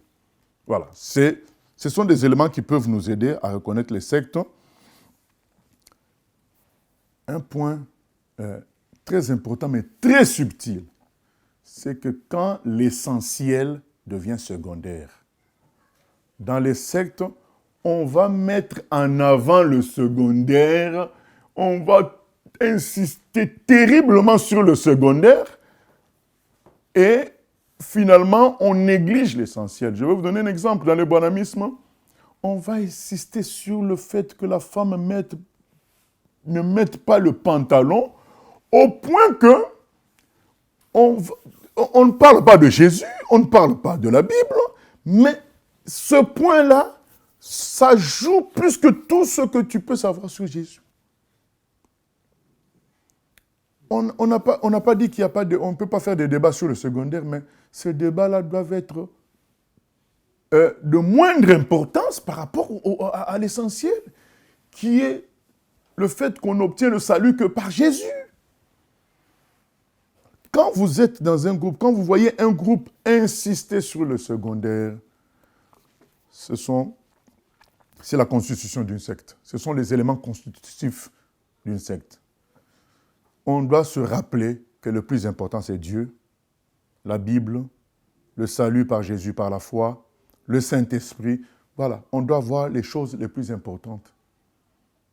Voilà. Ce sont des éléments qui peuvent nous aider à reconnaître les sectes. Un point très important, mais très subtil, c'est que quand l'essentiel devient secondaire, dans les sectes, on va mettre en avant le secondaire, on va insister terriblement sur le secondaire, et finalement, on néglige l'essentiel. Je vais vous donner un exemple. Dans le bonamisme, on va insister sur le fait que la femme ne mette pas le pantalon, au point que on ne parle pas de Jésus, on ne parle pas de la Bible, mais ce point-là, ça joue plus que tout ce que tu peux savoir sur Jésus. On n'a pas dit qu'il n'y a pas on ne peut pas faire des débats sur le secondaire, mais ces débats-là doivent être de moindre importance par rapport à l'essentiel, qui est le fait qu'on n'obtient le salut que par Jésus. Quand vous êtes dans un groupe, quand vous voyez un groupe insister sur le secondaire, c'est la constitution d'une secte. Ce sont les éléments constitutifs d'une secte. On doit se rappeler que le plus important, c'est Dieu, la Bible, le salut par Jésus, par la foi, le Saint-Esprit. Voilà, on doit voir les choses les plus importantes.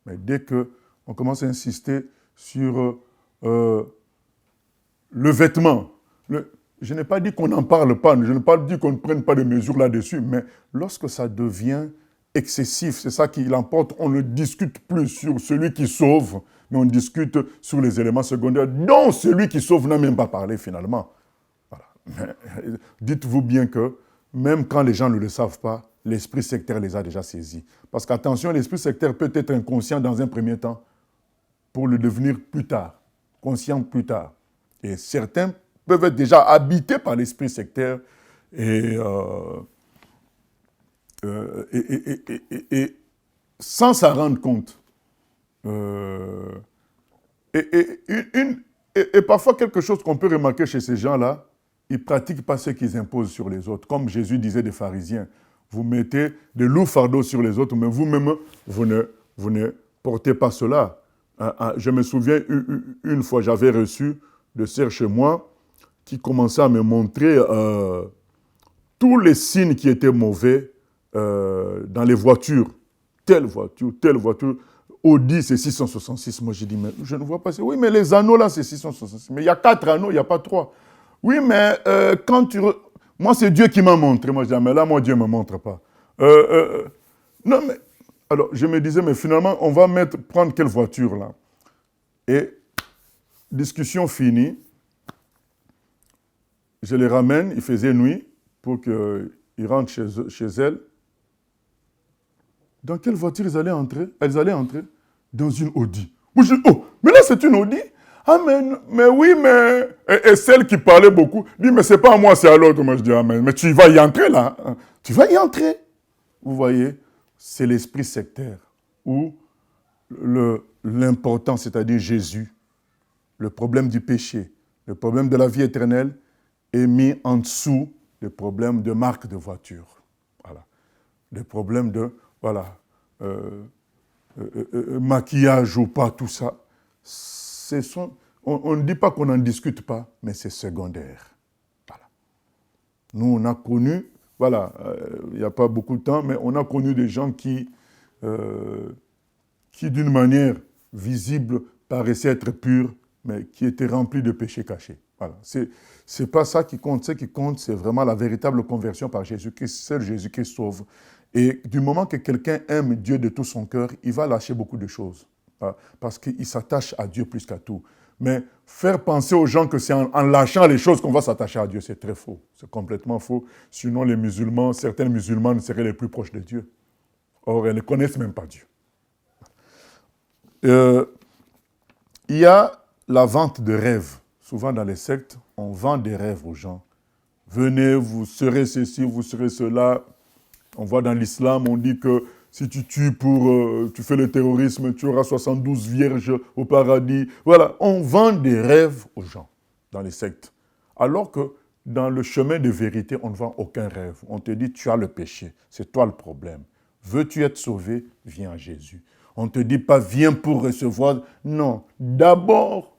Mais dès qu'on commence à insister sur le vêtement, je n'ai pas dit qu'on n'en parle pas, je n'ai pas dit qu'on ne prenne pas de mesures là-dessus, mais lorsque ça devient excessif, c'est ça qui l'emporte, on ne discute plus sur celui qui sauve, mais on discute sur les éléments secondaires, dont celui qui sauve n'a même pas parlé finalement. Voilà. Mais dites-vous bien que même quand les gens ne le savent pas, l'esprit sectaire les a déjà saisis. Parce qu'attention, l'esprit sectaire peut être inconscient dans un premier temps pour le devenir plus tard, conscient plus tard. Et certains peuvent être déjà habités par l'esprit sectaire et sans s'en rendre compte. Et parfois, quelque chose qu'on peut remarquer chez ces gens-là, ils ne pratiquent pas ce qu'ils imposent sur les autres. Comme Jésus disait des pharisiens, vous mettez de lourds fardeaux sur les autres, mais vous-même, vous ne portez pas cela. Je me souviens, une fois, j'avais reçu de sœurs chez moi qui commençaient à me montrer tous les signes qui étaient mauvais dans les voitures. Telle voiture, Audi, c'est 666. Moi, j'ai dit, mais je ne vois pas. Oui, mais les anneaux, là, c'est 666. Mais il y a 4 anneaux, il n'y a pas 3. Oui, mais quand tu... Moi, c'est Dieu qui m'a montré. Moi, je dis, ah, mais là, moi, Dieu ne me montre pas. Non, mais... Alors, je me disais, mais finalement, on va prendre quelle voiture, là? Et, discussion finie. Je les ramène, il faisait nuit, pour qu'ils rentrent chez elle. Dans quelle voiture elles allaient entrer? Elles allaient entrer dans une Audi. Moi, je dis, oh, mais là, c'est une Audi? Ah, mais oui, mais... Et celle qui parlait beaucoup dit, mais c'est pas à moi, c'est à l'autre. Moi, je dis, ah, mais tu vas y entrer, là. Tu vas y entrer. Vous voyez, c'est l'esprit sectaire, où l'important, c'est-à-dire Jésus, le problème du péché, le problème de la vie éternelle, est mis en dessous des problèmes de marque de voiture. Voilà. Des problèmes de... Voilà, maquillage ou pas, tout ça. On ne dit pas qu'on n'en discute pas, mais c'est secondaire. Voilà. Nous, on a connu, voilà, il n'y a pas beaucoup de temps, mais on a connu des gens qui d'une manière visible, paraissaient être purs, mais qui étaient remplis de péchés cachés. Voilà. C'est pas ça qui compte. Ce qui compte, c'est vraiment la véritable conversion par Jésus-Christ. Seul Jésus-Christ sauve. Et du moment que quelqu'un aime Dieu de tout son cœur, il va lâcher beaucoup de choses. Parce qu'il s'attache à Dieu plus qu'à tout. Mais faire penser aux gens que c'est en lâchant les choses qu'on va s'attacher à Dieu, c'est très faux. C'est complètement faux. Sinon, certains musulmans seraient les plus proches de Dieu. Or, ils ne connaissent même pas Dieu. Il y a la vente de rêves. Souvent dans les sectes, on vend des rêves aux gens. Venez, vous serez ceci, vous serez cela. On voit dans l'islam, on dit que si tu tues tu fais le terrorisme, tu auras 72 vierges au paradis. Voilà, on vend des rêves aux gens dans les sectes. Alors que dans le chemin de vérité, on ne vend aucun rêve. On te dit, tu as le péché, c'est toi le problème. Veux-tu être sauvé? Viens à Jésus. On ne te dit pas, viens pour recevoir. Non, d'abord,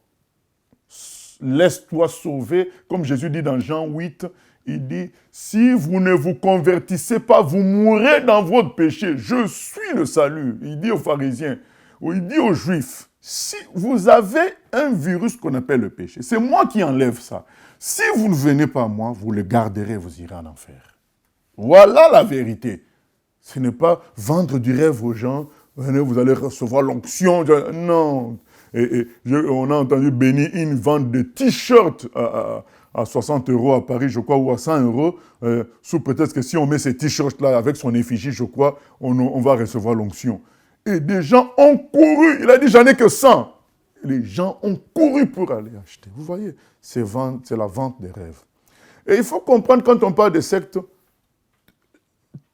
laisse-toi sauver. Comme Jésus dit dans Jean 8, il dit, si vous ne vous convertissez pas, vous mourrez dans votre péché. Je suis le salut. Il dit aux pharisiens, ou il dit aux juifs, si vous avez un virus qu'on appelle le péché, c'est moi qui enlève ça. Si vous ne venez pas à moi, vous le garderez, vous irez en enfer. Voilà la vérité. Ce n'est pas vendre du rêve aux gens, vous allez recevoir l'onction. Non. On a entendu Béni In vendre des t-shirts à 60 € à Paris, je crois, ou à 100 €, sous prétexte que si on met ces t-shirts-là avec son effigie, je crois, on va recevoir l'onction. Et des gens ont couru. Il a dit, j'en ai que 100. Les gens ont couru pour aller acheter. Vous voyez, c'est la vente des rêves. Et il faut comprendre, quand on parle de sectes,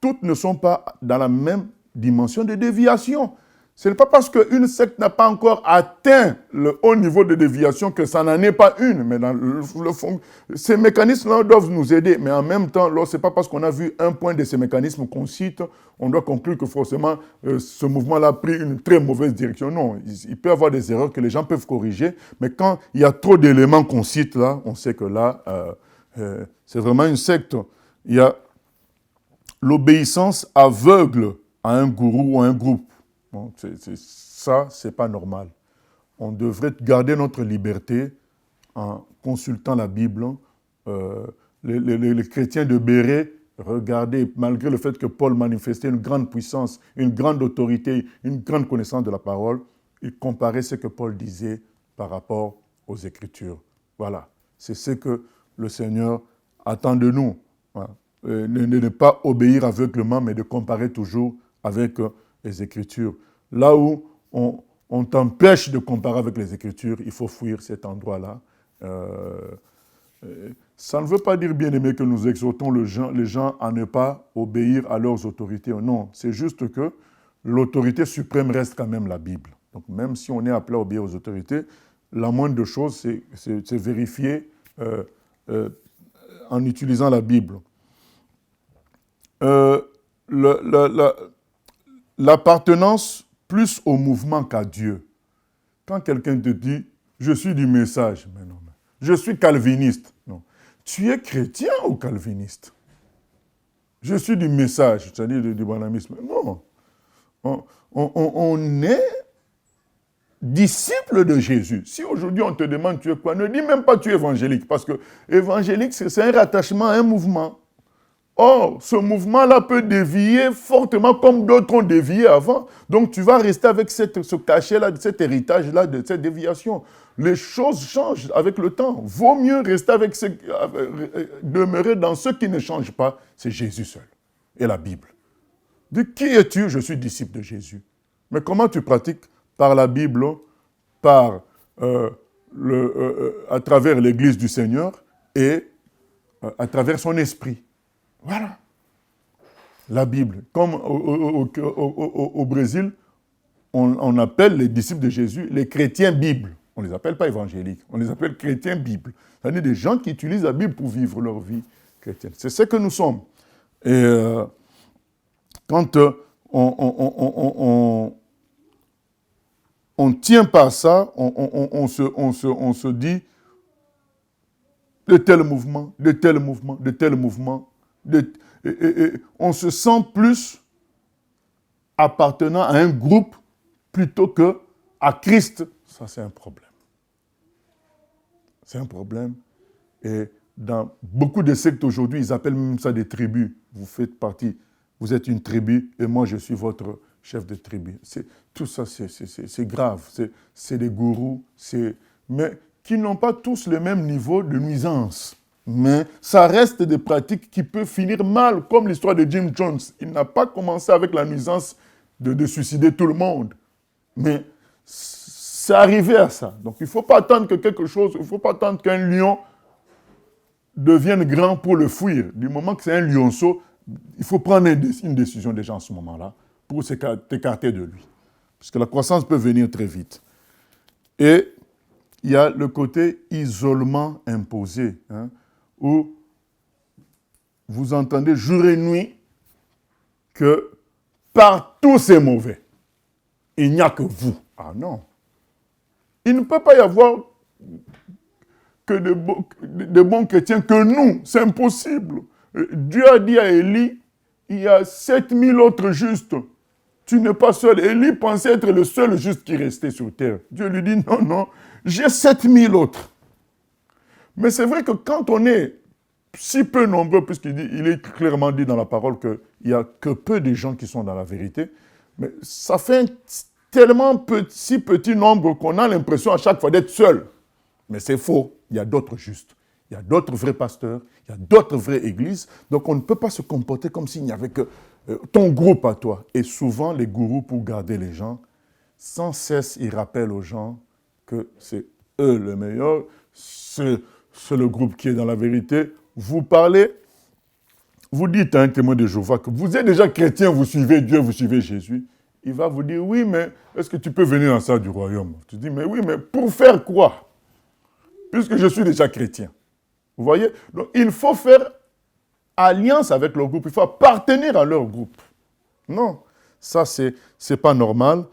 toutes ne sont pas dans la même dimension de déviation. Ce n'est pas parce qu'une secte n'a pas encore atteint le haut niveau de déviation que ça n'en est pas une. Mais dans le fond, ces mécanismes-là doivent nous aider. Mais en même temps, ce n'est pas parce qu'on a vu un point de ces mécanismes qu'on cite, on doit conclure que forcément, ce mouvement-là a pris une très mauvaise direction. Non, il peut y avoir des erreurs que les gens peuvent corriger. Mais quand il y a trop d'éléments qu'on cite là, on sait que là, c'est vraiment une secte. Il y a l'obéissance aveugle à un gourou ou à un groupe. Bon, ça, ce n'est pas normal. On devrait garder notre liberté en consultant la Bible. Les chrétiens de Béret, regardez, malgré le fait que Paul manifestait une grande puissance, une grande autorité, une grande connaissance de la parole, il comparait ce que Paul disait par rapport aux Écritures. Voilà, c'est ce que le Seigneur attend de nous. Voilà. Ne pas obéir aveuglement, mais de comparer toujours avec les Écritures. Là où on t'empêche de comparer avec les Écritures, il faut fuir cet endroit-là. Ça ne veut pas dire, bien aimé, que nous exhortons les gens à ne pas obéir à leurs autorités. Non, c'est juste que l'autorité suprême reste quand même la Bible. Donc même si on est appelé à obéir aux autorités, la moindre des choses, c'est vérifier en utilisant la Bible. L'appartenance plus au mouvement qu'à Dieu. Quand quelqu'un te dit « je suis du message », mais non, je suis calviniste. Non. Tu es chrétien ou calviniste? Je suis du message, c'est-à-dire du bonhamisme. Non. On est disciple de Jésus. Si aujourd'hui on te demande tu es quoi, ne dis même pas tu es évangélique, parce que évangélique, c'est un rattachement à un mouvement. Or, ce mouvement-là peut dévier fortement comme d'autres ont dévié avant. Donc, tu vas rester avec ce cachet-là, cet héritage-là, de cette déviation. Les choses changent avec le temps. Vaut mieux rester demeurer dans ce qui ne change pas. C'est Jésus seul et la Bible. De qui es-tu? Je suis disciple de Jésus. Mais comment tu pratiques? Par la Bible, à travers l'Église du Seigneur et à travers son esprit. Voilà. La Bible. Comme au Brésil, on appelle les disciples de Jésus les chrétiens Bible. On ne les appelle pas évangéliques, on les appelle chrétiens Bible. C'est-à-dire des gens qui utilisent la Bible pour vivre leur vie chrétienne. C'est ce que nous sommes. Et quand on ne tient pas à ça, on se dit de tel mouvement, de tel mouvement, de tel mouvement. On se sent plus appartenant à un groupe plutôt qu'à Christ. Ça, c'est un problème. C'est un problème. Et dans beaucoup de sectes aujourd'hui, ils appellent même ça des tribus. Vous faites partie, vous êtes une tribu et moi, je suis votre chef de tribu. Tout ça, c'est grave. C'est des gourous, mais qui n'ont pas tous le même niveau de nuisance. Mais ça reste des pratiques qui peuvent finir mal, comme l'histoire de Jim Jones. Il n'a pas commencé avec la nuisance de suicider tout le monde. Mais c'est arrivé à ça. Donc il ne faut pas attendre que quelque chose, il ne faut pas attendre qu'un lion devienne grand pour le fuir. Du moment que c'est un lionceau, il faut prendre une décision déjà en ce moment-là pour t'écarter de lui. Parce que la croissance peut venir très vite. Et il y a le côté isolement imposé, hein, où vous entendez jour et nuit que partout c'est mauvais. Il n'y a que vous. Ah non. Il ne peut pas y avoir que de bons chrétiens que nous. C'est impossible. Dieu a dit à Élie, il y a 7000 autres justes. Tu n'es pas seul. Élie pensait être le seul juste qui restait sur terre. Dieu lui dit, non, non, j'ai 7000 autres. Mais c'est vrai que quand on est si peu nombreux, il est clairement dit dans la parole qu'il n'y a que peu de gens qui sont dans la vérité, mais ça fait tellement si petit nombre qu'on a l'impression à chaque fois d'être seul. Mais c'est faux. Il y a d'autres justes. Il y a d'autres vrais pasteurs. Il y a d'autres vraies églises. Donc on ne peut pas se comporter comme s'il n'y avait que ton groupe à toi. Et souvent, les gourous, pour garder les gens, sans cesse, ils rappellent aux gens que c'est eux le meilleur, c'est le groupe qui est dans la vérité. Vous parlez, vous dites à un témoin de Jéhovah que vous êtes déjà chrétien, vous suivez Dieu, vous suivez Jésus. Il va vous dire, oui, mais est-ce que tu peux venir dans ça du royaume? Tu dis, mais oui, mais pour faire quoi? Puisque je suis déjà chrétien. Vous voyez? Donc, il faut faire alliance avec leur groupe, il faut appartenir à leur groupe. Non, ça, c'est pas normal.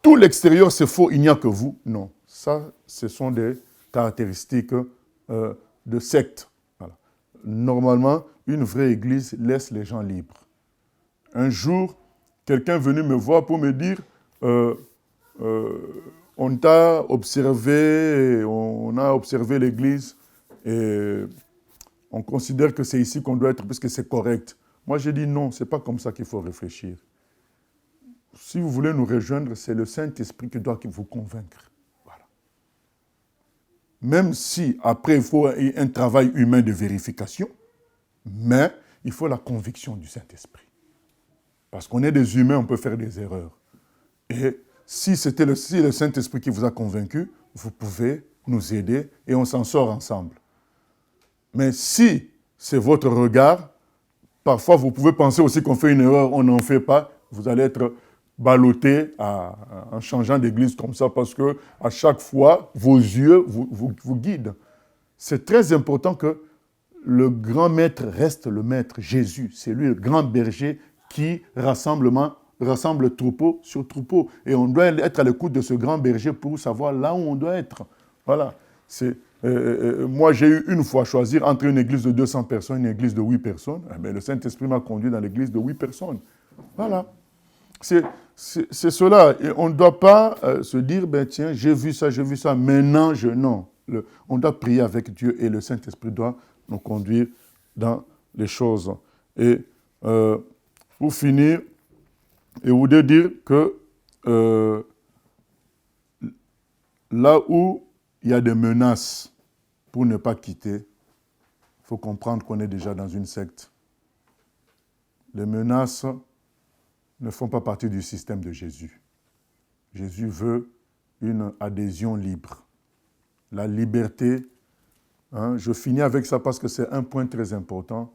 Tout l'extérieur, c'est faux, il n'y a que vous. Non, ça, ce sont des caractéristiques de secte. Voilà. Normalement, une vraie église laisse les gens libres. Un jour, quelqu'un est venu me voir pour me dire on t'a observé, on a observé l'église et on considère que c'est ici qu'on doit être parce que c'est correct. Moi, j'ai dit non, ce n'est pas comme ça qu'il faut réfléchir. Si vous voulez nous rejoindre, c'est le Saint-Esprit qui doit vous convaincre. Voilà. Même si, après, il faut un travail humain de vérification, mais il faut la conviction du Saint-Esprit. Parce qu'on est des humains, on peut faire des erreurs. Et si c'était le Saint-Esprit qui vous a convaincu, vous pouvez nous aider et on s'en sort ensemble. Mais si c'est votre regard, parfois vous pouvez penser aussi qu'on fait une erreur, on n'en fait pas, vous allez être ballotté en changeant d'église comme ça parce que à chaque fois, vos yeux vous guident. C'est très important que le grand maître reste le maître, Jésus. C'est lui le grand berger qui rassemble troupeau sur troupeau. Et on doit être à l'écoute de ce grand berger pour savoir là où on doit être. Voilà. Moi, j'ai eu une fois à choisir entre une église de 200 personnes et une église de 8 personnes. Eh le Saint-Esprit m'a conduit dans l'église de 8 personnes. Voilà. C'est cela. Et on ne doit pas se dire, tiens, j'ai vu ça, maintenant non. On doit prier avec Dieu et le Saint-Esprit doit nous conduire dans les choses. Et pour finir, je voudrais dire que là où il y a des menaces pour ne pas quitter, il faut comprendre qu'on est déjà dans une secte. Les menaces ne font pas partie du système de Jésus. Jésus veut une adhésion libre. La liberté, je finis avec ça parce que c'est un point très important,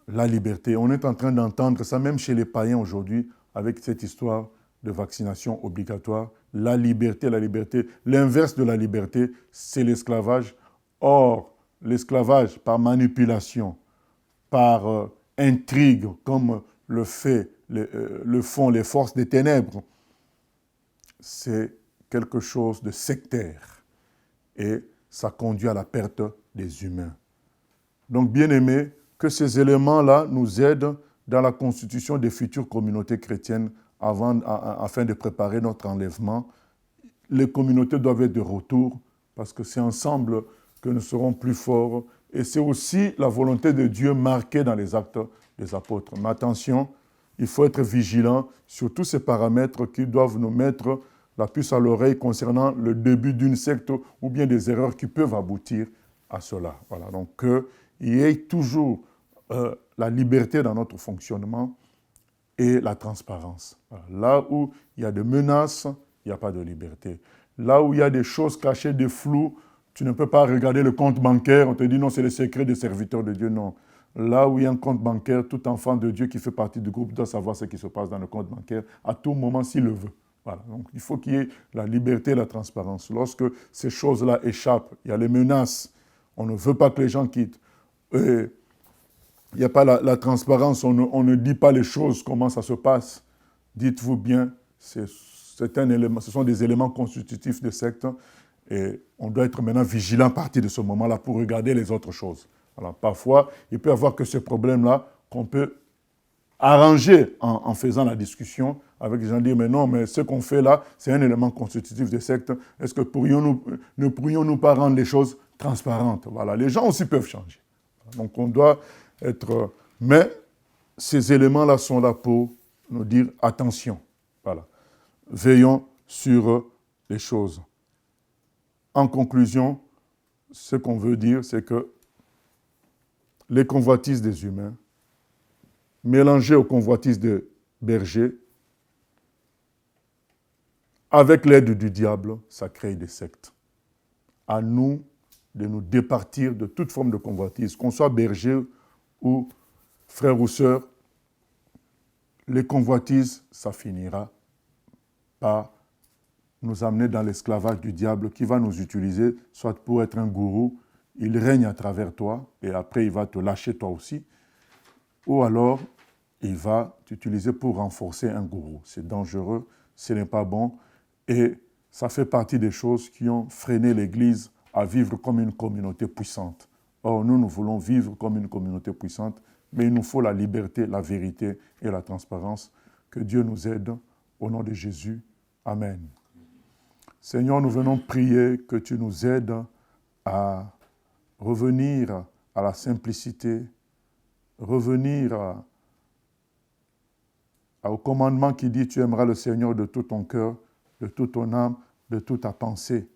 la liberté. On est en train d'entendre ça même chez les païens aujourd'hui avec cette histoire de vaccination obligatoire. La liberté. L'inverse de la liberté, c'est l'esclavage. Or, l'esclavage par manipulation, par intrigue, comme le font les forces des ténèbres, c'est quelque chose de sectaire. Et ça conduit à la perte des humains. Donc, bien-aimés, que ces éléments-là nous aident dans la constitution des futures communautés chrétiennes afin de préparer notre enlèvement. Les communautés doivent être de retour parce que c'est ensemble que nous serons plus forts. Et c'est aussi la volonté de Dieu marquée dans les actes des apôtres. Mais attention, il faut être vigilant sur tous ces paramètres qui doivent nous mettre la puce à l'oreille concernant le début d'une secte ou bien des erreurs qui peuvent aboutir à cela. Voilà, donc qu'il y ait toujours la liberté dans notre fonctionnement et la transparence. Voilà. Là où il y a des menaces, il n'y a pas de liberté. Là où il y a des choses cachées, des flous, tu ne peux pas regarder le compte bancaire, on te dit non, c'est le secret des serviteurs de Dieu, non. Là où il y a un compte bancaire, tout enfant de Dieu qui fait partie du groupe doit savoir ce qui se passe dans le compte bancaire à tout moment s'il le veut. Voilà. Donc, il faut qu'il y ait la liberté et la transparence. Lorsque ces choses-là échappent, il y a les menaces, on ne veut pas que les gens quittent. Et il n'y a pas la transparence, on ne dit pas les choses, comment ça se passe. Dites-vous bien, c'est un élément, ce sont des éléments constitutifs de secte et on doit être maintenant vigilant à partir de ce moment-là pour regarder les autres choses. Alors, parfois, il peut y avoir que ce problème-là qu'on peut arranger en faisant la discussion avec les gens, dire mais non, mais ce qu'on fait là, c'est un élément constitutif des sectes. Est-ce que ne pourrions-nous pas rendre les choses transparentes? Voilà, les gens aussi peuvent changer. Donc on doit être... Mais ces éléments-là sont là pour nous dire attention. Voilà. Veillons sur les choses. En conclusion, ce qu'on veut dire, c'est que les convoitises des humains, mélangées aux convoitises des bergers, avec l'aide du diable, ça crée des sectes. À nous de nous départir de toute forme de convoitise, qu'on soit berger ou frère ou sœur, les convoitises, ça finira par nous amener dans l'esclavage du diable qui va nous utiliser, soit pour être un gourou, il règne à travers toi et après il va te lâcher toi aussi, ou alors il va t'utiliser pour renforcer un gourou. C'est dangereux, ce n'est pas bon et ça fait partie des choses qui ont freiné l'Église à vivre comme une communauté puissante. Or, nous voulons vivre comme une communauté puissante, mais il nous faut la liberté, la vérité et la transparence. Que Dieu nous aide. Au nom de Jésus. Amen. Seigneur, nous venons prier que tu nous aides à revenir à la simplicité, revenir au commandement qui dit « Tu aimeras le Seigneur de tout ton cœur, de toute ton âme, de toute ta pensée ».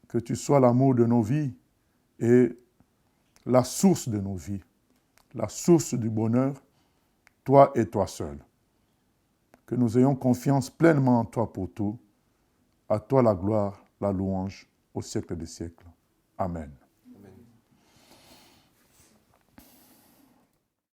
Que tu sois l'amour de nos vies et la source de nos vies, la source du bonheur, toi et toi seul. Que nous ayons confiance pleinement en toi pour tout. À toi la gloire, la louange, au siècle des siècles. Amen.